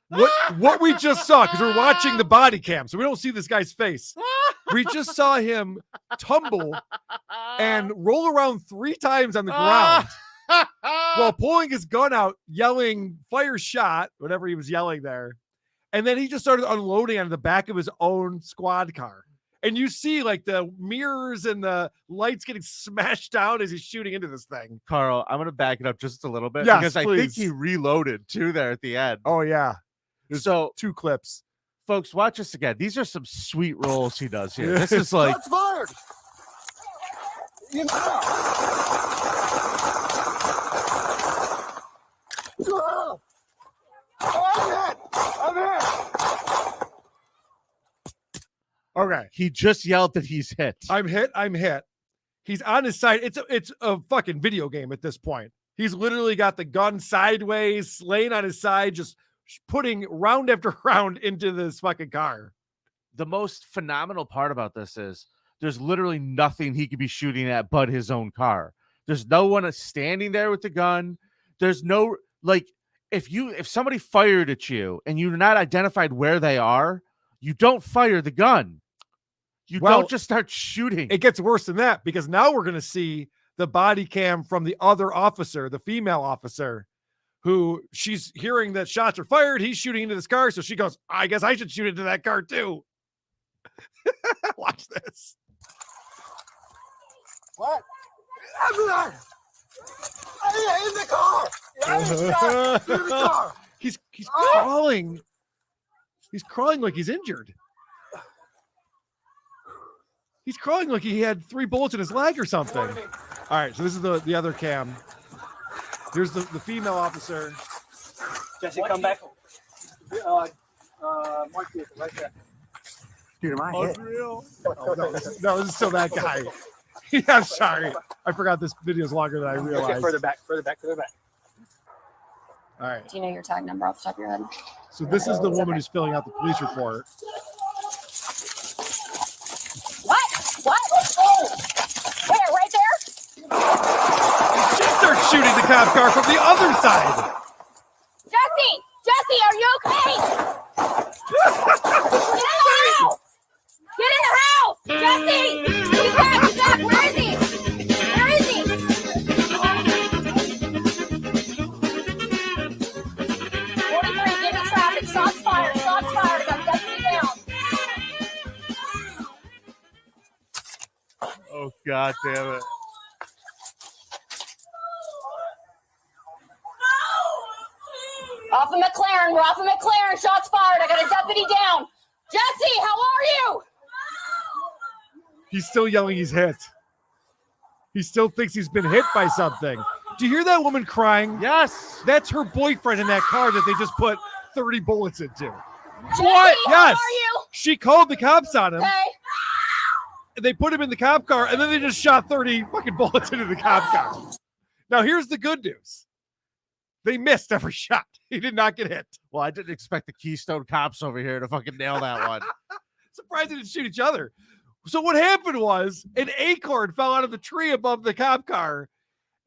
S1: what we just saw, because we're watching the body cam, so we don't see this guy's face. We just saw him tumble and roll around 3 times on the ground while pulling his gun out, yelling "fire shot," whatever he was yelling there. And then he just started unloading on the back of his own squad car. And you see like the mirrors and the lights getting smashed down as he's shooting into this thing.
S2: Karl, I'm going to back it up just a little bit
S1: Yes,
S2: because
S1: please.
S2: I think he reloaded too there at the end.
S1: Oh, yeah. There's
S2: so
S1: 2 clips.
S2: Folks, watch this again. These are some sweet rolls he does here. This is like
S7: Shots fired. You know. I'm hit.
S1: Okay.
S2: he just yelled that he's hit.
S1: I'm hit. He's on his side. It's a fucking video game at this point. He's literally got the gun sideways, laying on his side, just putting round after round into this fucking car.
S2: The most phenomenal part about this is there's literally nothing he could be shooting at but his own car. There's no one standing there with the gun. There's no, like, if somebody fired at you and you're not identified where they are, you don't fire the gun. You don't just start shooting.
S1: It gets worse than that, because now we're going to see the body cam from the other officer, the female officer, who she's hearing that shots are fired. He's shooting into this car. So she goes, I guess I should shoot into that car too. Watch this.
S7: What? I'm in the car. In the car.
S1: He's crawling. He's crawling like he's injured. He's crawling like he had 3 bullets in his leg or something. All right, so this is the other cam. Here's the female officer.
S8: Jesse, come back. Mark vehicle right there.
S7: Dude, am I hit?
S1: Oh, no, this is still that guy. Yeah, I'm sorry. I forgot this video is longer than I realized.
S8: Okay, further back.
S1: All right.
S13: Do you know your tag number off the top of your head?
S1: So this is the woman who's filling out the police report.
S13: What? Oh! Where? Right there?
S1: She starts shooting the cop car from the other side.
S13: Jesse, are you okay? Get in the house! Jesse! Get back! Where is he? Where is he? 43, give me traffic. Shots fired. I got deputy down.
S2: Oh, God damn it.
S13: Off of McLaren. We're off of McLaren. Shots fired. I got a deputy down. Jesse, how are you?
S1: He's still yelling he's hit. He still thinks he's been hit by something. Do you hear that woman crying?
S2: Yes.
S1: That's her boyfriend in that car that they just put 30 bullets into.
S13: Jesse,
S1: What?
S13: how
S1: Yes.
S13: are you?
S1: She called the cops on him.
S13: Hey.
S1: They put him in the cop car, and then they just shot 30 fucking bullets into the cop car. Now, here's the good news. They missed every shot. He did not get hit.
S2: Well, I didn't expect the Keystone Cops over here to fucking nail that one.
S1: Surprised they didn't shoot each other. So what happened was an acorn fell out of the tree above the cop car,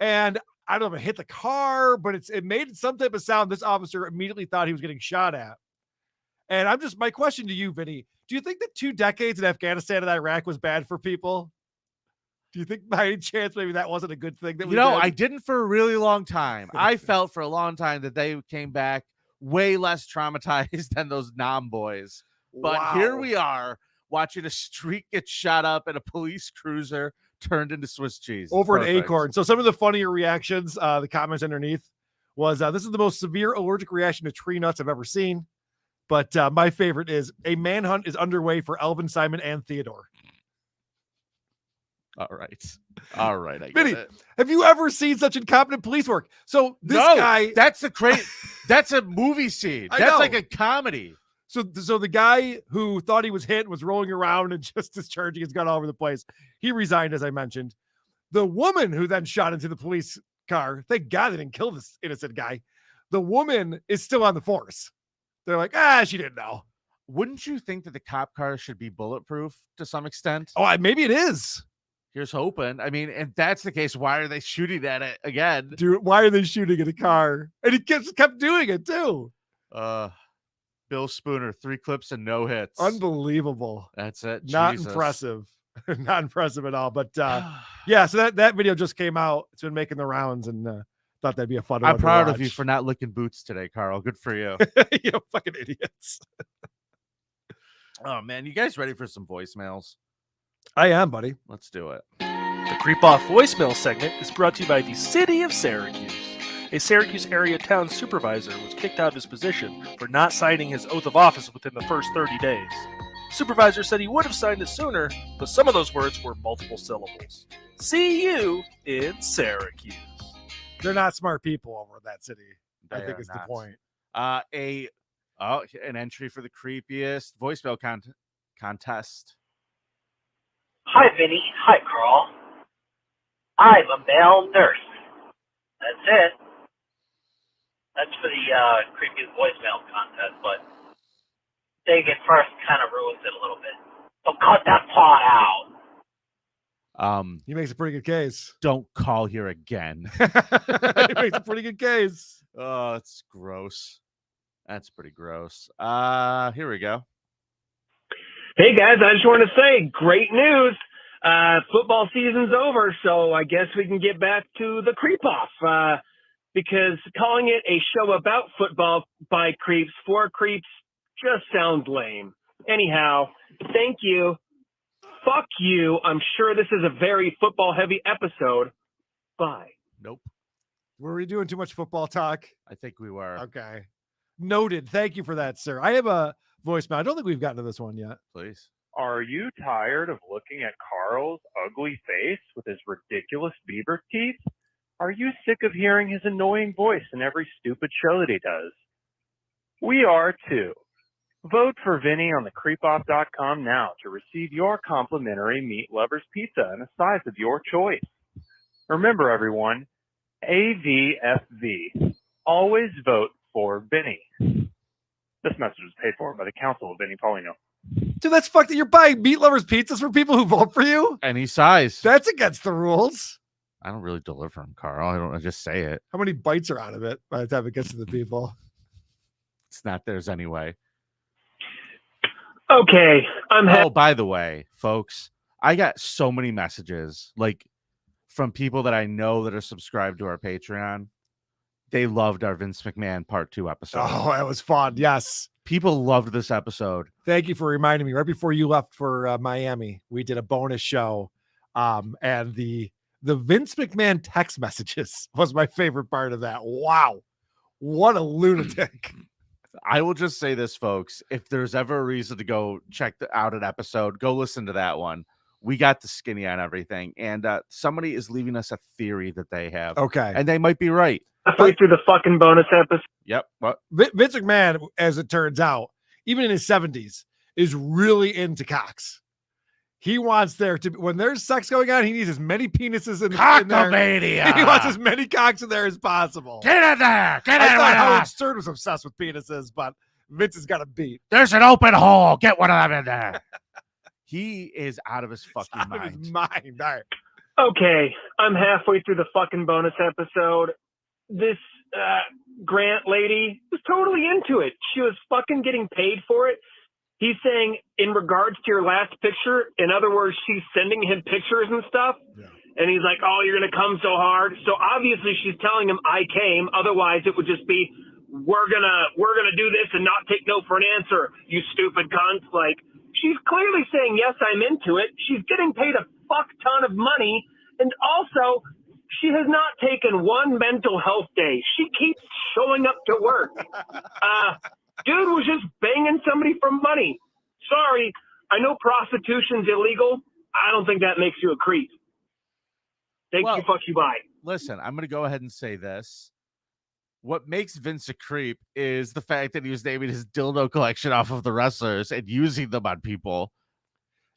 S1: and I don't know if it hit the car, but it made some type of sound. This officer immediately thought he was getting shot at. And my question to you, Vinny, do you think that 2 decades in Afghanistan and Iraq was bad for people? Do you think by any chance maybe that wasn't a good thing that we did?
S2: I didn't for a really long time. I felt for a long time that they came back way less traumatized than those Nam boys. But here we are watching a street get shot up and a police cruiser turned into Swiss cheese.
S1: Over
S2: Perfect.
S1: an acorn. So some of the funnier reactions, the comments underneath was, this is the most severe allergic reaction to tree nuts I've ever seen. But my favorite is, a manhunt is underway for Elvin, Simon, and Theodore.
S2: All right. I get
S1: Vinny,
S2: it.
S1: have you ever seen such incompetent police work? So this guy,
S2: that's that's a movie scene.
S1: I
S2: That's
S1: know.
S2: like a comedy.
S1: So the guy who thought he was hit was rolling around and just discharging his gun all over the place. He resigned, as I mentioned. The woman who then shot into the police car, thank God they didn't kill this innocent guy. The woman is still on the force. They're like, she didn't know.
S2: Wouldn't you think that the cop car should be bulletproof to some extent?
S1: Oh, maybe it is.
S2: Here's hoping. I mean, if that's the case, why are they shooting at it again?
S1: Dude, why are they shooting at a car? And he kept doing it too.
S2: Bill Spooner, 3 clips and no hits.
S1: Unbelievable.
S2: That's it.
S1: Not
S2: Jesus.
S1: impressive. Not impressive at all. But yeah, so that video just came out. It's been making the rounds, and thought that'd be a fun one.
S2: I'm proud
S1: to
S2: of you for not licking boots today, Carl. Good for you.
S1: You fucking idiots.
S2: Oh man, you guys ready for some voicemails?
S1: I am, buddy.
S2: Let's do it.
S15: The Creep Off voicemail segment is brought to you by the City of Syracuse. a Syracuse area town supervisor was kicked out of his position for not signing his oath of office within the first 30 days. The supervisor said he would have signed it sooner, but some of those words were multiple syllables. See you in Syracuse.
S1: They're not smart people over in that city. I
S2: They
S1: think
S2: are
S1: is
S2: not.
S1: the point.
S2: An entry for the creepiest voicemail contest.
S6: Hi, Vinny. Hi, Carl. I'm a male nurse. That's it. That's for the creepiest voicemail contest, but saying it first kind of ruins it a little bit. So cut that part out.
S1: He makes a pretty good case.
S2: Don't call here again.
S1: He makes a pretty good case.
S2: Oh, it's gross. That's pretty gross. Here we go.
S16: Hey guys, I just want to say, great news. Football season's over, so I guess we can get back to the creep off. Because calling it a show about football by creeps for creeps just sounds lame. Anyhow, thank you. Fuck you. I'm sure this is a very football heavy episode. Bye.
S2: Nope.
S1: Were we doing too much football talk?
S2: I think we were.
S1: Okay. Noted. Thank you for that, sir. I have a voicemail. I don't think we've gotten to this one yet.
S2: Please.
S17: Are you tired of looking at Carl's ugly face with his ridiculous beaver teeth? Are you sick of hearing his annoying voice in every stupid show that he does? We are too. Vote for Vinny on thecreepoff.com now to receive your complimentary Meat Lovers pizza in a size of your choice. Remember, everyone, AVFV. Always vote for Vinny. This message was paid for by the Council of Vinny Paulino.
S1: Dude, that's fucked. You're buying Meat Lovers pizzas for people who vote for you?
S2: Any size.
S1: That's against the rules.
S2: I don't really deliver them, Carl. I just say it.
S1: How many bites are out of it by the time it gets to the people?
S2: It's not theirs anyway.
S16: Okay.
S2: Oh, by the way, folks, I got so many messages like from people that I know that are subscribed to our Patreon. They loved our Vince McMahon Part 2 episode.
S1: Oh, that was fun. Yes.
S2: People loved this episode.
S1: Thank you for reminding me. Right before you left for Miami, we did a bonus show. And the Vince McMahon text messages was my favorite part of that. Wow. What a lunatic.
S2: I will just say this, folks. If there's ever a reason to go check out an episode, go listen to that one. We got the skinny on everything. And somebody is leaving us a theory that they have.
S1: Okay.
S2: And they might be right.
S16: Halfway through the fucking bonus episode.
S2: Yep. What?
S1: Vince McMahon, as it turns out, even in his 70s, is really into cocks. He wants there to be, when there's sex going on, he needs as many penises in there.
S2: Cockamania.
S1: He wants as many cocks in there as possible.
S2: Get in there. Get in
S1: I thought
S2: there.
S1: Howard Stern was obsessed with penises, but Vince has got a beat.
S2: There's an open hole. Get one of them in there. He is out of his fucking mind.
S1: Out of his mind. All right.
S16: Okay. I'm halfway through the fucking bonus episode. This Grant lady was totally into it. She was fucking getting paid for it. He's saying, in regards to your last picture, in other words, she's sending him pictures and stuff. Yeah. And he's like, oh, you're going to come so hard. So obviously she's telling him I came. Otherwise it would just be, we're going to do this and not take no for an answer, you stupid cunts. Like, she's clearly saying, yes, I'm into it. She's getting paid a fuck ton of money. And also, she has not taken one mental health day. She keeps showing up to work. Dude was just banging somebody for money. Sorry, I know prostitution's illegal. I don't think that makes you a creep. Thank you, fuck you, bye.
S2: Listen, I'm going to go ahead and say this. What makes Vince a creep is the fact that he was naming his dildo collection off of the wrestlers and using them on people.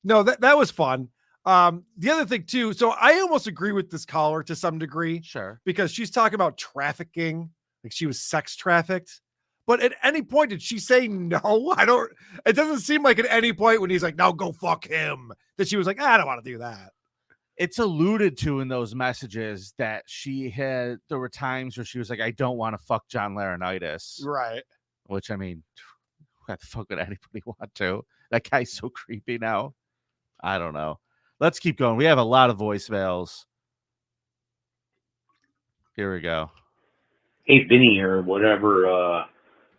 S1: No, that was fun. The other thing too, so I almost agree with this caller to some degree.
S2: Sure.
S1: Because she's talking about trafficking, like she was sex trafficked. But at any point, did she say no? It doesn't seem like at any point when he's like, no, go fuck him, that she was like, I don't want to do that.
S2: It's alluded to in those messages that there were times where she was like, I don't want to fuck John Laurinaitis.
S1: Right.
S2: Which, I mean, what the fuck would anybody want to? That guy's so creepy now. I don't know. Let's keep going. We have a lot of voicemails. Here we go.
S18: Hey, Vinny or whatever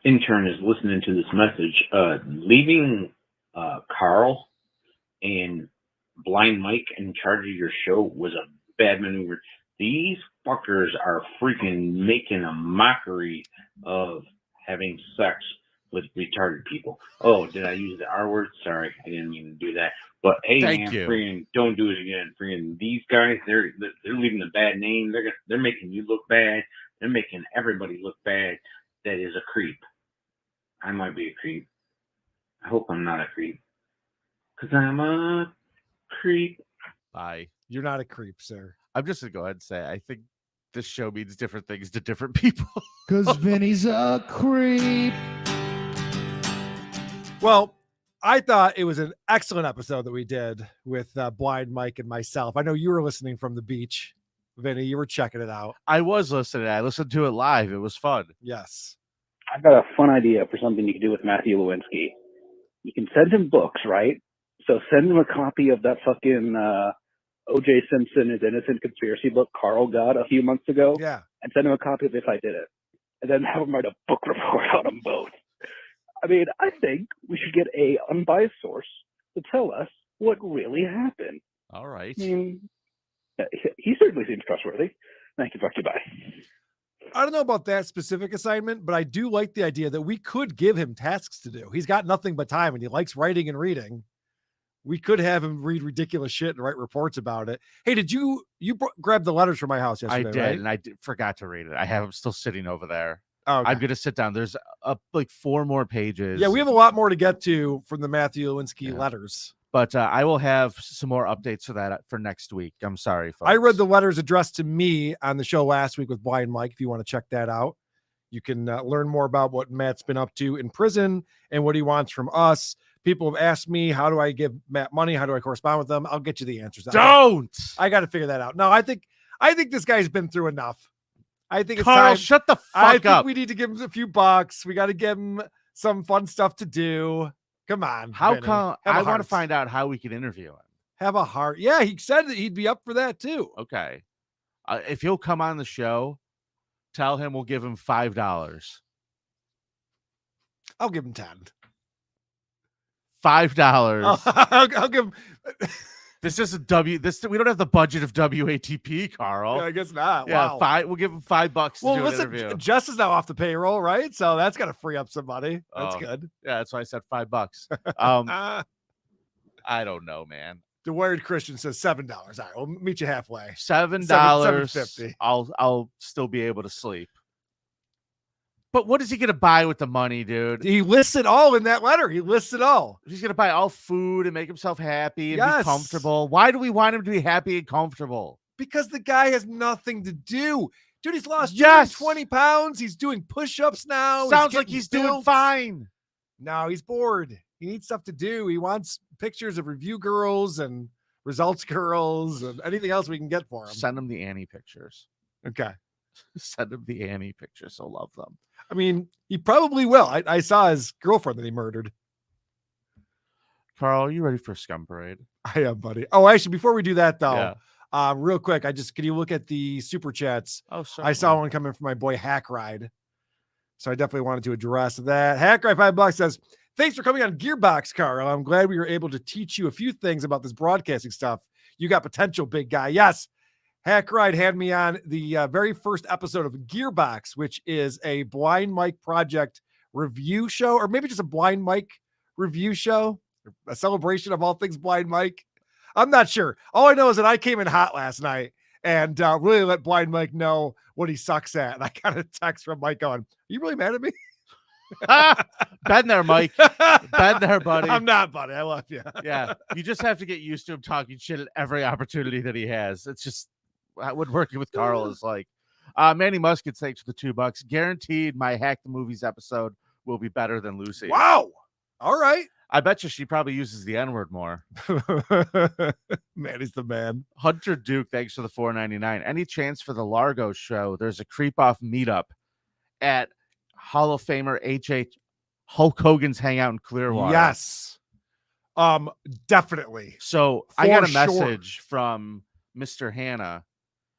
S18: intern is listening to this message. Leaving Carl and Blind Mike in charge of your show was a bad maneuver. These fuckers are freaking making a mockery of having sex with retarded people. Oh, did I use the R word? Sorry, I didn't mean to do that. But hey,
S2: Thank
S18: man,
S2: you.
S18: freaking don't do it again. Freaking these guys, they're leaving a bad name. They're making you look bad. They're making everybody look bad. That is a creep. I might be a creep. I hope I'm not a creep. Because I'm a creep.
S2: Bye.
S1: You're not a creep, sir.
S2: I'm just going to go ahead and say, I think this show means different things to different people.
S12: Because Vinny's a creep.
S1: Well, I thought it was an excellent episode that we did with Blind Mike and myself. I know you were listening from the beach, Vinny. You were checking it out.
S2: I was listening. I listened to it live. It was fun.
S1: Yes.
S19: I've got a fun idea for something you can do with Matthew Lewinsky. You can send him books, right? So send him a copy of that fucking O.J. Simpson is Innocent conspiracy book Carl got a few months ago.
S1: Yeah.
S19: And send him a copy of If I Did It. And then have him write a book report on them both. I mean, I think we should get a unbiased source to tell us what really happened.
S2: All right.
S19: I mean, he certainly seems trustworthy. Thank you. Fuck you. Bye.
S1: I don't know about that specific assignment, but I do like the idea that we could give him tasks to do. He's got nothing but time and he likes writing and reading. We could have him read ridiculous shit and write reports about it. Hey, did you grab the letters from my house yesterday?
S2: I did,
S1: right?
S2: and I forgot to read it. I have them still sitting over there.
S1: Oh, okay.
S2: I'm going to sit down. There's like 4 more pages.
S1: Yeah, we have a lot more to get to from the Matthew Lewinsky letters.
S2: But I will have some more updates for that for next week. I'm sorry, folks.
S1: I read the letters addressed to me on the show last week with Blind Mike. If you want to check that out, you can learn more about what Matt's been up to in prison and what he wants from us. People have asked me, how do I give Matt money? How do I correspond with them? I'll get you the answers.
S2: Don't.
S1: I got to figure that out. No, I think this guy's been through enough. I think it's
S2: Carl,
S1: time.
S2: shut the fuck
S1: I
S2: up.
S1: think we need to give him a few bucks. We got to give him some fun stuff to do. Come on.
S2: How
S1: Vinny.
S2: come?
S1: Have a
S2: I want
S1: heart.
S2: to find out how we can interview him.
S1: Have a heart. Yeah, he said that he'd be up for that too.
S2: Okay. If he'll come on the show, tell him we'll give him $5.
S1: I'll give him 10.
S2: $5.
S1: I'll give him.
S2: This is we don't have the budget of WATP, Carl.
S1: Yeah, I guess not.
S2: Yeah,
S1: Wow.
S2: We'll give him $5 to
S1: Well,
S2: do an
S1: listen,
S2: interview.
S1: Jess is now off the payroll, right? So that's got to free up some money. That's
S2: Oh,
S1: good.
S2: Yeah, that's why I said $5. I don't know, man.
S1: The Wired Christian says $7. All right, we'll meet you halfway.
S2: $7.
S1: $7.50.
S2: I'll still be able to sleep. But what is he gonna buy with the money, dude?
S1: He lists it all in that letter. He lists it all.
S2: He's gonna buy all food and make himself happy and
S1: Yes.
S2: be comfortable. Why do we want him to be happy and comfortable?
S1: Because the guy has nothing to do. Dude, he's lost
S2: Yes.
S1: 20 pounds. He's doing push-ups now.
S2: Sounds like
S1: getting
S2: he's doing
S1: built.
S2: fine.
S1: No, he's bored. He needs stuff to do. He wants pictures of review girls and results girls and anything else we can get for him.
S2: Send him the Annie pictures.
S1: Okay.
S2: Send him the Annie pictures. He'll love them.
S1: I mean, he probably will. I saw his girlfriend that he murdered.
S2: Carl, are you ready for a Scum Parade?
S1: I am, buddy. Oh, actually, before we do that, though,
S2: Yeah.
S1: real quick, can you look at the super chats?
S2: Oh,
S1: I
S2: certainly.
S1: saw one coming from my boy Hack Ride. So I definitely wanted to address that. Hack Ride $5 says, thanks for coming on Gearbox, Carl. I'm glad we were able to teach you a few things about this broadcasting stuff. You got potential, big guy. Yes. Hack Ride had me on the very first episode of Gearbox, which is a Blind Mike Project review show, or maybe just a Blind Mike review show, a celebration of all things Blind Mike. I'm not sure. All I know is that I came in hot last night and really let Blind Mike know what he sucks at. And I got a text from Mike going, are you really mad at me?
S2: Been there, Mike. Been there, buddy.
S1: I'm not, buddy. I love you.
S2: Yeah. You just have to get used to him talking shit at every opportunity that he has. It's just what working with Carl is like. Manny Musket, thanks for the $2. Guaranteed my Hack the Movies episode will be better than Lucy.
S1: Wow. All right.
S2: I bet you she probably uses the N-word more.
S1: Manny's the man.
S2: Hunter Duke, thanks for the $4.99. Any chance for the Largo show? There's a creep off meetup at Hall of Famer Hulk Hogan's hangout in Clearwater.
S1: Yes. Definitely.
S2: So I got a
S1: For
S2: message from Mr. Hanna.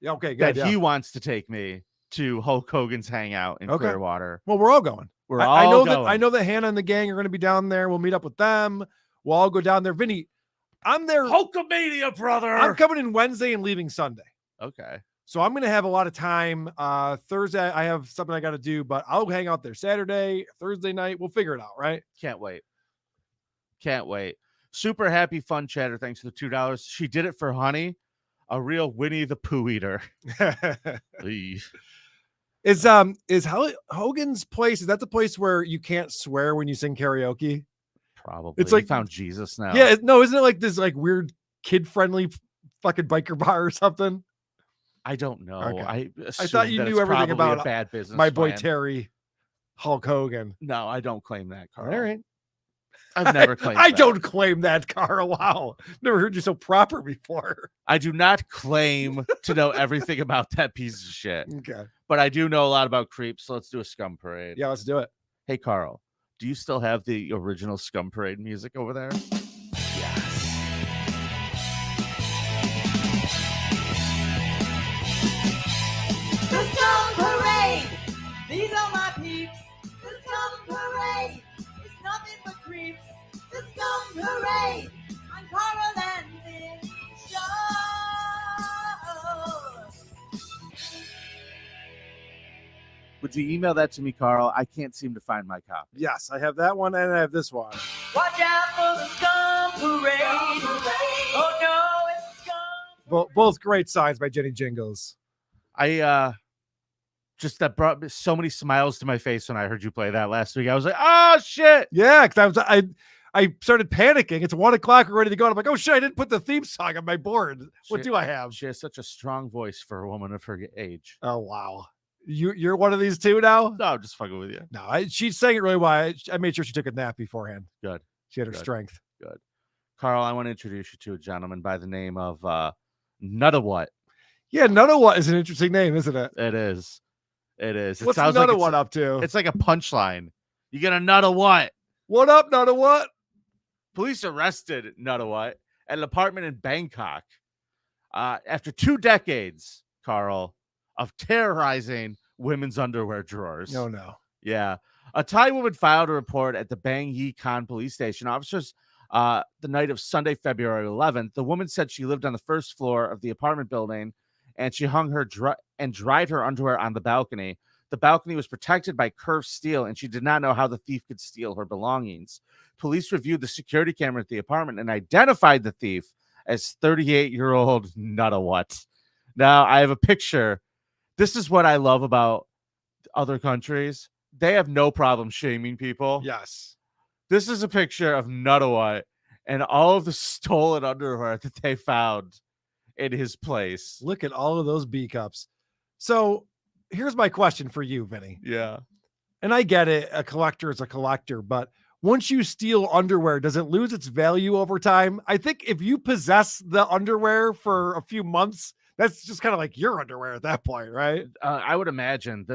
S1: Yeah, okay, good.
S2: That he wants to take me to Hulk Hogan's hangout in
S1: Okay.
S2: Clearwater.
S1: Well, we're all going.
S2: We're
S1: I
S2: all
S1: know
S2: going.
S1: I know that Hannah and the gang are going to be down there. We'll meet up with them. We'll all go down there. Vinny, I'm there.
S2: Hulkamania, brother.
S1: I'm coming in Wednesday and leaving Sunday.
S2: Okay.
S1: So I'm going to have a lot of time. Thursday, I have something I got to do, but I'll hang out there Saturday, Thursday night. We'll figure it out, right?
S2: Can't wait. Can't wait. Super happy fun chatter. Thanks for the $2. She did it for Honey, a real Winnie the Pooh eater.
S1: Is Hogan's place? Is that the place where you can't swear when you sing karaoke?
S2: Probably.
S1: It's like
S2: He found Jesus now.
S1: Yeah, no, isn't it like this like weird kid friendly fucking biker bar or something?
S2: I don't know.
S1: Okay.
S2: I
S1: thought you
S2: that
S1: knew
S2: it's
S1: everything
S2: probably
S1: about
S2: a bad business.
S1: my boy
S2: plan.
S1: Terry Hulk Hogan.
S2: No, I don't claim that, Carl.
S1: All right.
S2: I've never claimed
S1: I
S2: that.
S1: don't claim that, Carl. Wow. Never heard you so proper before.
S2: I do not claim to know everything about that piece of shit.
S1: Okay.
S2: But I do know a lot about Creeps, so let's do a Scum Parade.
S1: Yeah, let's do it.
S2: Hey, Carl, do you still have the original Scum Parade music over there?
S20: The Scum Parade! These are my peeps. The Scum Parade is nothing but creeps. The Scum Parade on Carl and Vinnie Show.
S2: Would you email that to me, Carl? I can't seem to find my copy.
S1: Yes, I have that one and I have this one.
S20: Watch out for the Scum Parade. Oh no, it's Scum.
S1: Both great signs by Jenny Jingles.
S2: I just that brought so many smiles to my face when I heard you play that last week. I was like, oh shit.
S1: Yeah, because I started panicking. It's 1 o'clock. We're ready to go. And I'm like, oh shit, I didn't put the theme song on my board. What do I have?
S2: She has such a strong voice for a woman of her age.
S1: Oh wow. You're one of these two now?
S2: No, I'm just fucking with you.
S1: No, she sang it really well. I made sure she took a nap beforehand.
S2: Good.
S1: She had her
S2: Good.
S1: strength.
S2: Good. Carl, I want to introduce you to a gentleman by the name of Nuttawut.
S1: Yeah, Nuttawut is an interesting name, isn't it?
S2: It is. It is. It
S1: What's
S2: sounds like
S1: Nuttawut up to?
S2: It's like a punchline. You get a Nuttawut.
S1: What up, Nuttawut?
S2: Police arrested Nuttawut at an apartment in Bangkok after 2 decades, Carl, of terrorizing women's underwear drawers.
S1: Oh, no.
S2: Yeah. A Thai woman filed a report at the Bang Yi Khan police station. Officers, the night of Sunday, February 11th, the woman said she lived on the first floor of the apartment building and she hung her and dried her underwear on the balcony. The balcony was protected by curved steel and she did not know how the thief could steal her belongings. Police reviewed the security camera at the apartment and identified the thief as 38-year-old Nuttawut. Now, I have a picture. This is what I love about other countries. They have no problem shaming people.
S1: Yes.
S2: This is a picture of Nuttawut and all of the stolen underwear that they found in his place.
S1: Look at all of those B cups. So here's my question for you, Vinny.
S2: Yeah.
S1: And I get it. A collector is a collector, but once you steal underwear, does it lose its value over time? I think if you possess the underwear for a few months, that's just kind of like your underwear at that point, right?
S2: I would imagine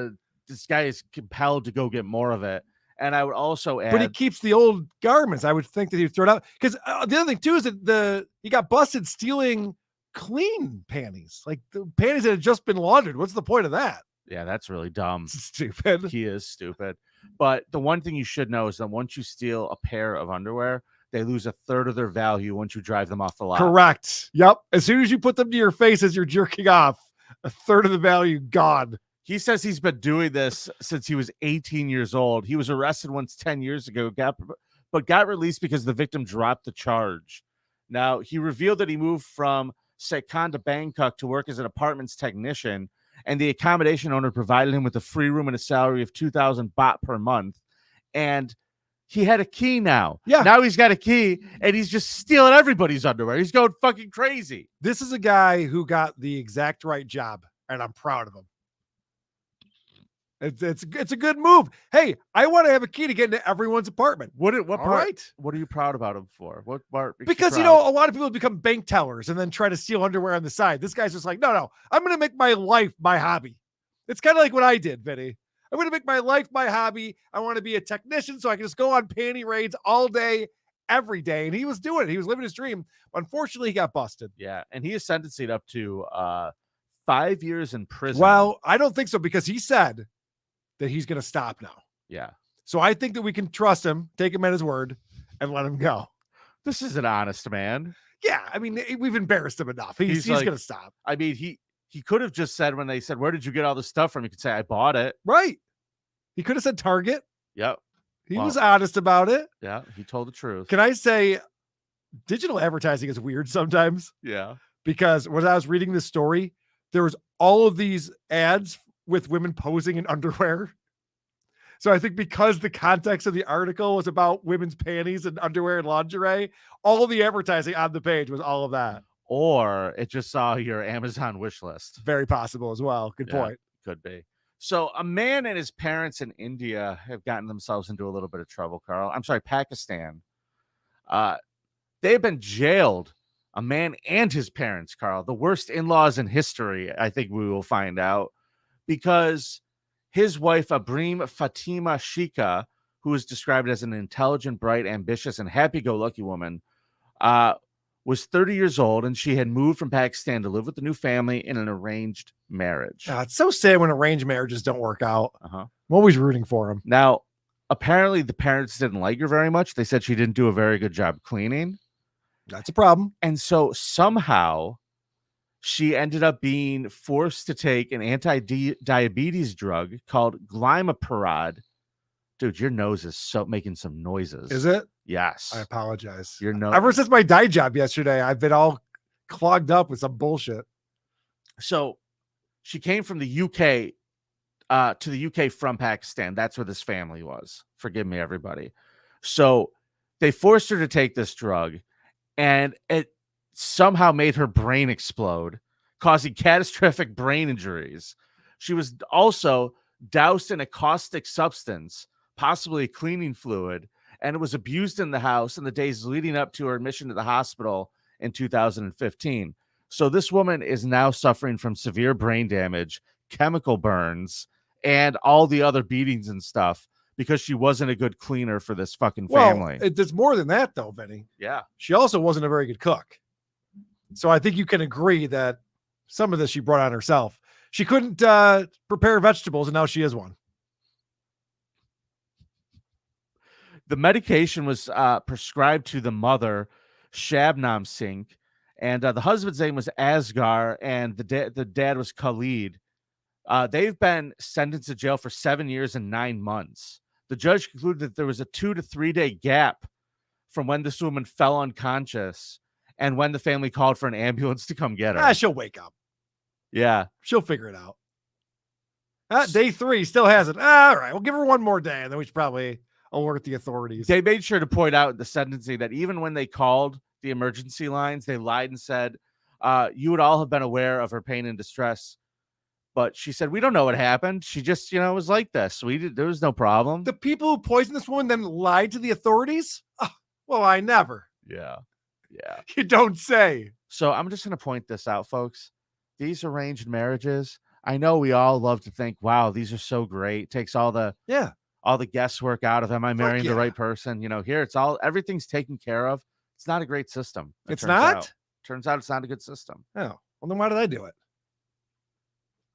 S2: this guy is compelled to go get more of it. And I would also add,
S1: but he keeps the old garments. I would think that he'd throw it out because the other thing too is that he got busted stealing clean panties, like the panties that had just been laundered. What's the point of that?
S2: Yeah, that's really dumb.
S1: Stupid.
S2: He is stupid. But the one thing you should know is that once you steal a pair of underwear, they lose a third of their value once you drive them off the lot.
S1: Correct. Yep. As soon as you put them to your face as you're jerking off, a third of the value gone.
S2: He says he's been doing this since he was 18 years old. He was arrested once 10 years ago, but got released because the victim dropped the charge. Now, he revealed that he moved from Saigon to Bangkok to work as an apartments technician, and the accommodation owner provided him with a free room and a salary of 2,000 baht per month. And he had a key now.
S1: Yeah.
S2: Now he's got a key, and he's just stealing everybody's underwear. He's going fucking crazy.
S1: This is a guy who got the exact right job, and I'm proud of him. It's a good move. Hey, I want to have a key to get into everyone's apartment.
S2: What
S1: All
S2: part?
S1: right.
S2: What are you proud about him for? What part? makes
S1: Because,
S2: you
S1: you know,
S2: proud?
S1: a lot of people become bank tellers and then try to steal underwear on the side. This guy's just like, no, I'm going to make my life my hobby. It's kind of like what I did, Vinny. I'm going to make my life my hobby. I want to be a technician so I can just go on panty raids all day, every day. And he was doing it. He was living his dream. Unfortunately, he got busted.
S2: Yeah, and he is sentencing up to 5 years in prison.
S1: Well, I don't think so because he said that he's going to stop now.
S2: Yeah.
S1: So I think that we can trust him, take him at his word, and let him go.
S2: This is an honest man.
S1: Yeah, I mean, we've embarrassed him enough. He's
S2: like-
S1: going to stop.
S2: I mean, He could have just said when they said, "Where did you get all this stuff from?" You could say, "I bought it."
S1: Right. He could have said Target.
S2: Yep.
S1: He was honest about it.
S2: Yeah, he told the truth.
S1: Can I say digital advertising is weird sometimes?
S2: Yeah.
S1: Because when I was reading this story, there was all of these ads with women posing in underwear. So I think because the context of the article was about women's panties and underwear and lingerie, all of the advertising on the page was all of that.
S2: Or it just saw your Amazon wish list.
S1: Very possible as well. Good point.
S2: Could be. So a man and his parents in India have gotten themselves into a little bit of trouble, Carl. I'm sorry, Pakistan. They've been jailed. A man and his parents, Carl. The worst in-laws in history, I think we will find out. Because his wife, Abrim Fatima Shika, who is described as an intelligent, bright, ambitious, and happy-go-lucky woman, was 30 years old, and she had moved from Pakistan to live with the new family in an arranged marriage.
S1: It's so sad when arranged marriages don't work out.
S2: Uh-huh.
S1: I'm always rooting for them.
S2: Now, apparently the parents didn't like her very much. They said she didn't do a very good job cleaning.
S1: That's a problem.
S2: And so somehow she ended up being forced to take an anti-diabetes drug called glimepiride. Dude, your nose is making some noises.
S1: Is it?
S2: Yes.
S1: I apologize.
S2: Your nose.
S1: Ever since my dye job yesterday, I've been all clogged up with some bullshit.
S2: So she came from the UK to the UK from Pakistan. That's where this family was. Forgive me, everybody. So they forced her to take this drug, and it somehow made her brain explode, causing catastrophic brain injuries. She was also doused in a caustic substance, possibly a cleaning fluid, and it was abused in the house in the days leading up to her admission to the hospital in 2015. So this woman is now suffering from severe brain damage, chemical burns, and all the other beatings and stuff because she wasn't a good cleaner for this fucking family.
S1: Well, it's more than that, though, Vinny.
S2: Yeah.
S1: She also wasn't a very good cook. So I think you can agree that some of this she brought on herself. She couldn't prepare vegetables, and now she is one.
S2: The medication was prescribed to the mother, Shabnam Singh, and the husband's name was Asghar, and the dad was Khalid. They've been sentenced to jail for 7 years and 9 months. The judge concluded that there was a 2 to 3 day gap from when this woman fell unconscious and when the family called for an ambulance to come get her.
S1: She'll wake up.
S2: Yeah.
S1: She'll figure it out. Day 3 still hasn't. All right, we'll give her one more day, and then we should probably alert the authorities.
S2: They made sure to point out in the sentencing that even when they called the emergency lines, they lied and said, you would all have been aware of her pain and distress. But she said, we don't know what happened. She just, was like this. There was no problem.
S1: The people who poisoned this woman then lied to the authorities? Oh, well, I never.
S2: Yeah. Yeah.
S1: You don't say.
S2: So I'm just going to point this out, folks. These arranged marriages, I know we all love to think, wow, these are so great. Takes all the guesswork out of, am I marrying the right person? Here everything's taken care of. It's not a great system.
S1: It's not?
S2: Turns out it's not a good system.
S1: Oh, well, then why did I do it?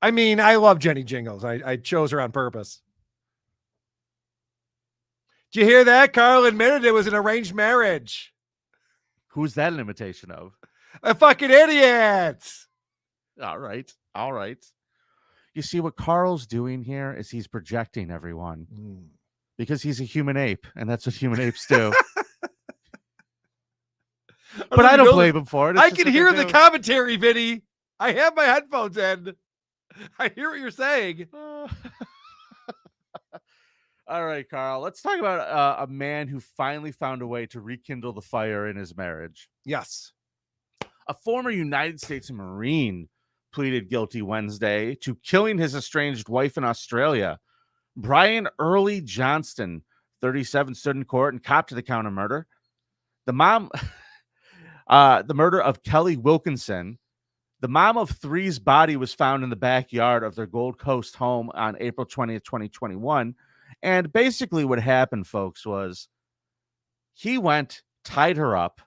S1: I mean, I love Jenny Jingles. I chose her on purpose. Did you hear that? Karl admitted it was an arranged marriage.
S2: Who's that an imitation of?
S1: A fucking idiot.
S2: All right. All right. You see, what Karl's doing here is he's projecting everyone because he's a human ape, and that's what human apes do. But I don't blame him for it.
S1: I can hear the commentary, Vinny. I have my headphones in. I hear what you're saying.
S2: All right, Karl. Let's talk about a man who finally found a way to rekindle the fire in his marriage.
S1: Yes.
S2: A former United States Marine pleaded guilty Wednesday to killing his estranged wife in Australia. Brian Early Johnston, 37, stood in court and copped to the count of murder. The murder of Kelly Wilkinson. The mom of three's body was found in the backyard of their Gold Coast home on April 20th, 2021. And basically what happened, folks, was he went, tied her up,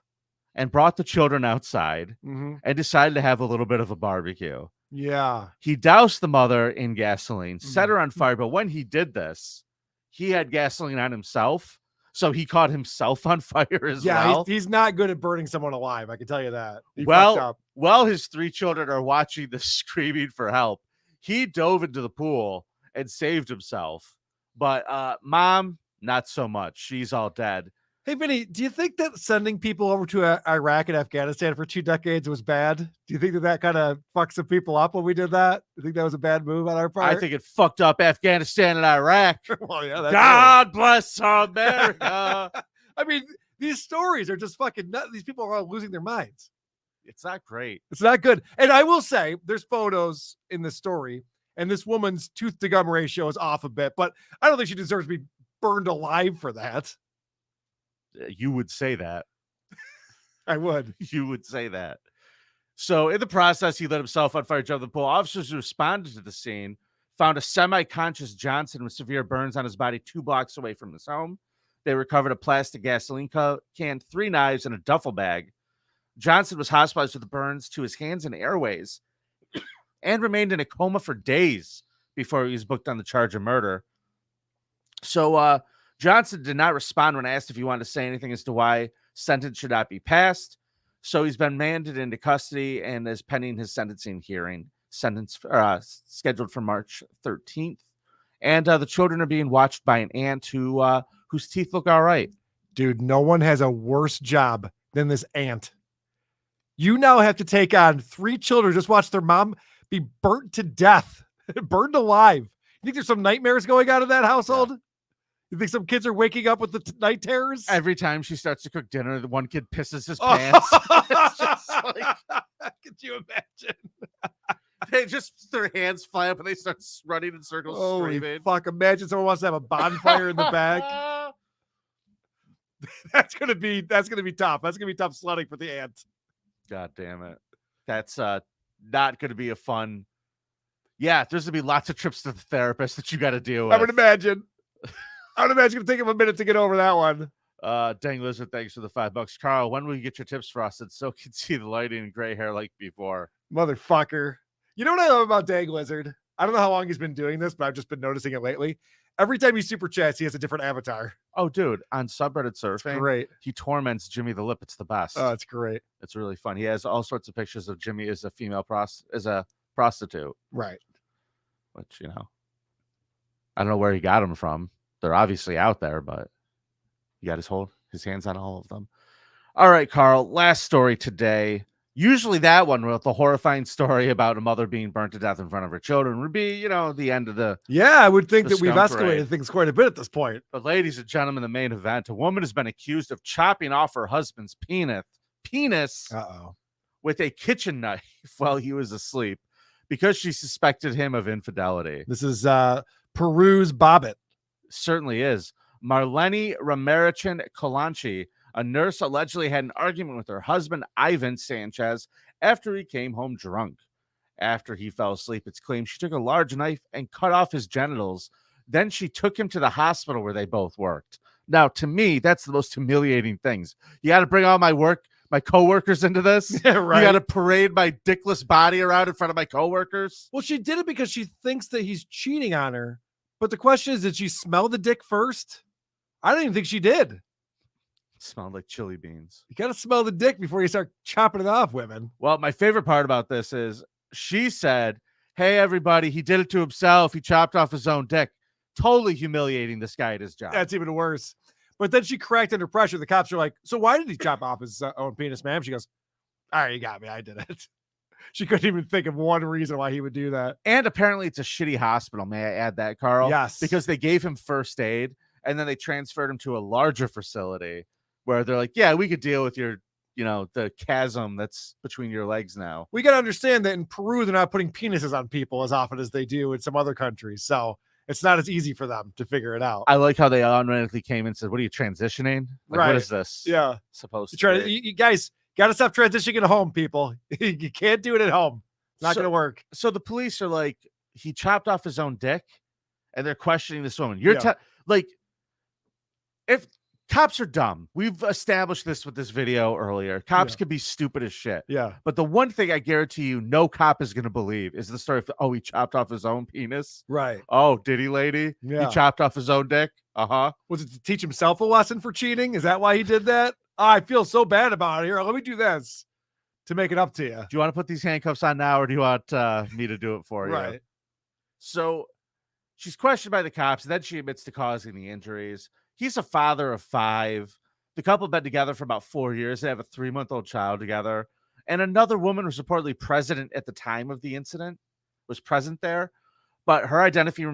S2: and brought the children outside and decided to have a little bit of a barbecue.
S1: Yeah.
S2: He doused the mother in gasoline, set her on fire. But when he did this, he had gasoline on himself. So he caught himself on fire as well.
S1: Yeah, he's not good at burning someone alive. I can tell you that. He fucked
S2: Well,
S1: up.
S2: while his 3 children are watching this screaming for help, he dove into the pool and saved himself. But mom, not so much. She's all dead.
S1: Hey, Vinny, do you think that sending people over to Iraq and Afghanistan for 2 decades was bad? Do you think that kind of fucked some people up when we did that? Do you think that was a bad move on our part?
S2: I think it fucked up Afghanistan and Iraq.
S1: Well, yeah, that's
S2: God bless America.
S1: I mean, these stories are just fucking nuts. These people are all losing their minds.
S2: It's not great.
S1: It's not good. And I will say, there's photos in this story, and this woman's tooth to gum ratio is off a bit, but I don't think she deserves to be burned alive for that.
S2: You would say that.
S1: I would.
S2: You would say that. So in the process, he lit himself on fire, jumped the pool. Officers who responded to the scene found a semi-conscious Johnson with severe burns on his body 2 blocks away from his home. They recovered a plastic gasoline can, 3 knives, and a duffel bag. Johnson was hospitalized with burns to his hands and airways and remained in a coma for days before he was booked on the charge of murder. So Johnson did not respond when asked if he wanted to say anything as to why sentence should not be passed. So he's been mandated into custody and is pending his sentencing hearing, scheduled for March 13th. And the children are being watched by an aunt whose teeth look all right.
S1: Dude, no one has a worse job than this aunt. You now have to take on 3 children, just watch their mom be burnt to death, burned alive. You think there's some nightmares going on in that household? Yeah. You think some kids are waking up with the night terrors?
S2: Every time she starts to cook dinner, the one kid pisses his pants. It's just like,
S1: could you imagine?
S2: They just, their hands fly up and they start running in circles, screaming.
S1: Fuck, imagine someone wants to have a bonfire in the back. That's gonna be tough. That's gonna be tough sledding for the aunt.
S2: God damn it. That's not gonna be a fun. Yeah, there's gonna be lots of trips to the therapist that you got to deal with.
S1: I would imagine it'll take him a minute to get over that one.
S2: Dang Lizard, thanks for the $5. Carl, when will you get your tips frosted so can see the lighting and gray hair like before?
S1: Motherfucker. You know what I love about Dang Lizard? I don't know how long he's been doing this, but I've just been noticing it lately. Every time he super chats, he has a different avatar.
S2: Oh, dude, on subreddit surfing,
S1: great.
S2: He torments Jimmy the Lip. It's the best.
S1: Oh, it's great.
S2: It's really fun. He has all sorts of pictures of Jimmy as a female prostitute.
S1: Right.
S2: Which, you know, I don't know where he got them from. They're obviously out there, but he got his hands on all of them. All right, Carl, last story today. Usually that one with the horrifying story about a mother being burnt to death in front of her children would be, you know, the end of the.
S1: Yeah, I would think that we've
S2: Scum
S1: escalated
S2: parade.
S1: things quite a bit at this point.
S2: But ladies and gentlemen, the main event, a woman has been accused of chopping off her husband's penis with a kitchen knife while he was asleep because she suspected him of infidelity.
S1: This is Peru's Bobbit.
S2: Certainly is. Marlene Ramirichin Colanchi, a nurse, allegedly had an argument with her husband, Ivan Sanchez, after he came home drunk. After he fell asleep, it's claimed she took a large knife and cut off his genitals. Then she took him to the hospital where they both worked. Now, to me, that's the most humiliating things. You got to bring all my coworkers into this.
S1: Yeah, right.
S2: You got to parade my dickless body around in front of my coworkers.
S1: Well, she did it because she thinks that he's cheating on her. But the question is, did she smell the dick first? I don't even think she did.
S2: It smelled like chili beans.
S1: You got to smell the dick before you start chopping it off, women.
S2: Well, my favorite part about this is she said, hey, everybody, he did it to himself. He chopped off his own dick. Totally humiliating this guy at his job.
S1: That's even worse. But then she cracked under pressure. The cops are like, so why did he chop off his own penis, ma'am? She goes, all right, you got me. I did it. She couldn't even think of one reason why he would do that.
S2: And apparently it's a shitty hospital. May I add that, Carl?
S1: Yes.
S2: Because they gave him first aid and then they transferred him to a larger facility where they're like, yeah, we could deal with your, you know, the chasm that's between your legs now.
S1: We got to understand that in Peru, they're not putting penises on people as often as they do in some other countries. So it's not as easy for them to figure it out.
S2: I like how they automatically came and said, what are you transitioning? Like,
S1: right.
S2: what is this?
S1: Yeah.
S2: Supposed to be?
S1: You guys got to stop transitioning at home, people. You can't do it at home. It's not going to work.
S2: So the police are like, he chopped off his own dick and they're questioning this woman. Like, if cops are dumb, we've established this with this video earlier. Cops can be stupid as shit.
S1: Yeah.
S2: But the one thing I guarantee you, no cop is going to believe is the story of, oh, he chopped off his own penis.
S1: Right.
S2: Oh, did he, lady?
S1: Yeah.
S2: He chopped off his own dick.
S1: Was it to teach himself a lesson for cheating? Is that why he did that? I feel so bad about it. Here, let me do this to make it up to you.
S2: Do you want to put these handcuffs on now, or do you want me to do it for you?
S1: Right.
S2: So she's questioned by the cops, and then she admits to causing the injuries. He's a father of 5. The couple have been together for about 4 years. They have a 3-month-old child together. And another woman was reportedly present at the time of the incident, was present there. But her identity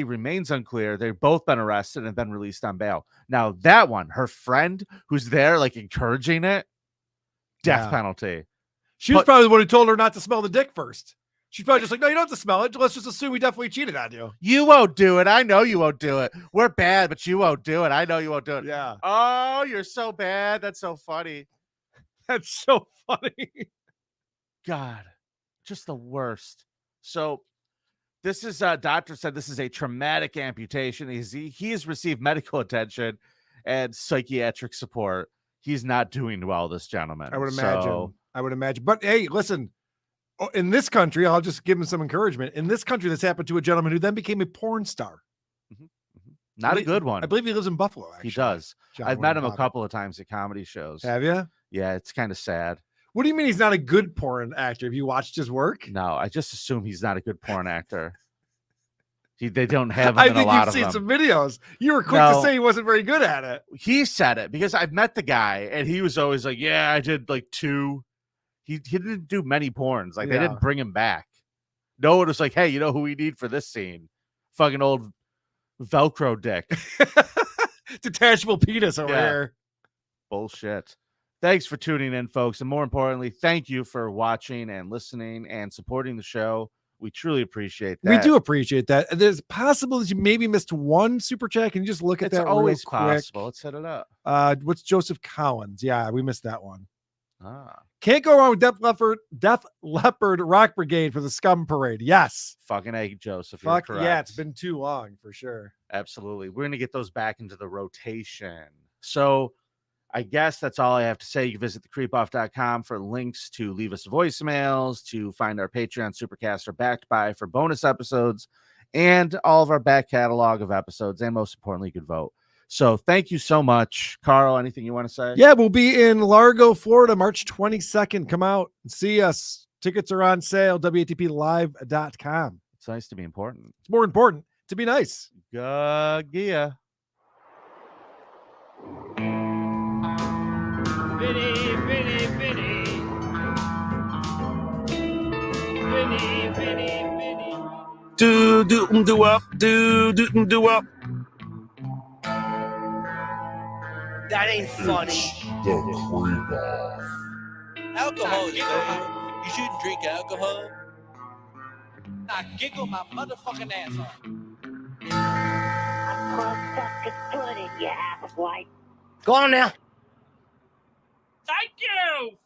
S2: remains unclear. They've both been arrested and been released on bail. Now, that one, her friend who's there, like, encouraging it, death penalty.
S1: She was probably the one who told her not to smell the dick first. She's probably just like, no, you don't have to smell it. Let's just assume we definitely cheated on you.
S2: You won't do it. I know you won't do it. We're bad, but you won't do it. I know you won't do it.
S1: Yeah.
S2: Oh, you're so bad. That's so funny.
S1: That's so funny.
S2: God, just the worst. So this is doctor said this is a traumatic amputation. He has received medical attention and psychiatric support. He's not doing well, this gentleman.
S1: I would imagine. But hey, listen, in this country, I'll just give him some encouragement. In this country, this happened to a gentleman who then became a porn star.
S2: Not a good one.
S1: I believe he lives in Buffalo, actually.
S2: He does.
S1: John
S2: I've met him a
S1: Wayne
S2: couple of times at comedy shows.
S1: Have you?
S2: Yeah, it's kind of sad.
S1: What do you mean he's not a good porn actor? Have you watched his work?
S2: No, I just assume he's not a good porn actor. They don't have him in a lot of them.
S1: I think you've seen some videos. You were quick to say he wasn't very good at it.
S2: He said it because I've met the guy and he was always like, yeah, I did like 2. He didn't do many porns. Like they didn't bring him back. No one was like, hey, you know who we need for this scene? Fucking old Velcro dick.
S1: Detachable penis over here.
S2: Bullshit. Thanks for tuning in, folks. And more importantly, thank you for watching and listening and supporting the show. We truly appreciate that.
S1: We do appreciate that. There's possible that you maybe missed one super chat. Can you just look at that
S2: always
S1: real quick?
S2: possible. Let's set it up.
S1: What's Joseph Collins? Yeah, we missed that one.
S2: Ah.
S1: Can't go wrong with Def Leppard Rock Brigade for the Scum Parade. Yes.
S2: Fucking A, Joseph.
S1: Fuck
S2: you're
S1: yeah,
S2: correct.
S1: it's been too long for sure.
S2: Absolutely. We're going to get those back into the rotation. So I guess that's all I have to say. You can visit thecreepoff.com for links to leave us voicemails, to find our Patreon Supercaster backed by for bonus episodes, and all of our back catalog of episodes. And most importantly, you could vote. So thank you so much. Carl, anything you want to say?
S1: Yeah, we'll be in Largo, Florida, March 22nd. Come out and see us. Tickets are on sale, WATPlive.com.
S2: It's nice to be important.
S1: It's more important to be nice.
S2: Gia.
S20: Vinnie, Vinnie, Vinnie. Vinnie, Vinnie, Vinnie.
S7: Do up. Do up.
S20: That ain't funny.
S3: The Creep Off.
S20: Alcohol is bad. You shouldn't drink alcohol. Now giggle my motherfucking ass off.
S21: I'm cross-fucking footed, you half-white.
S20: Go on now. Thank you.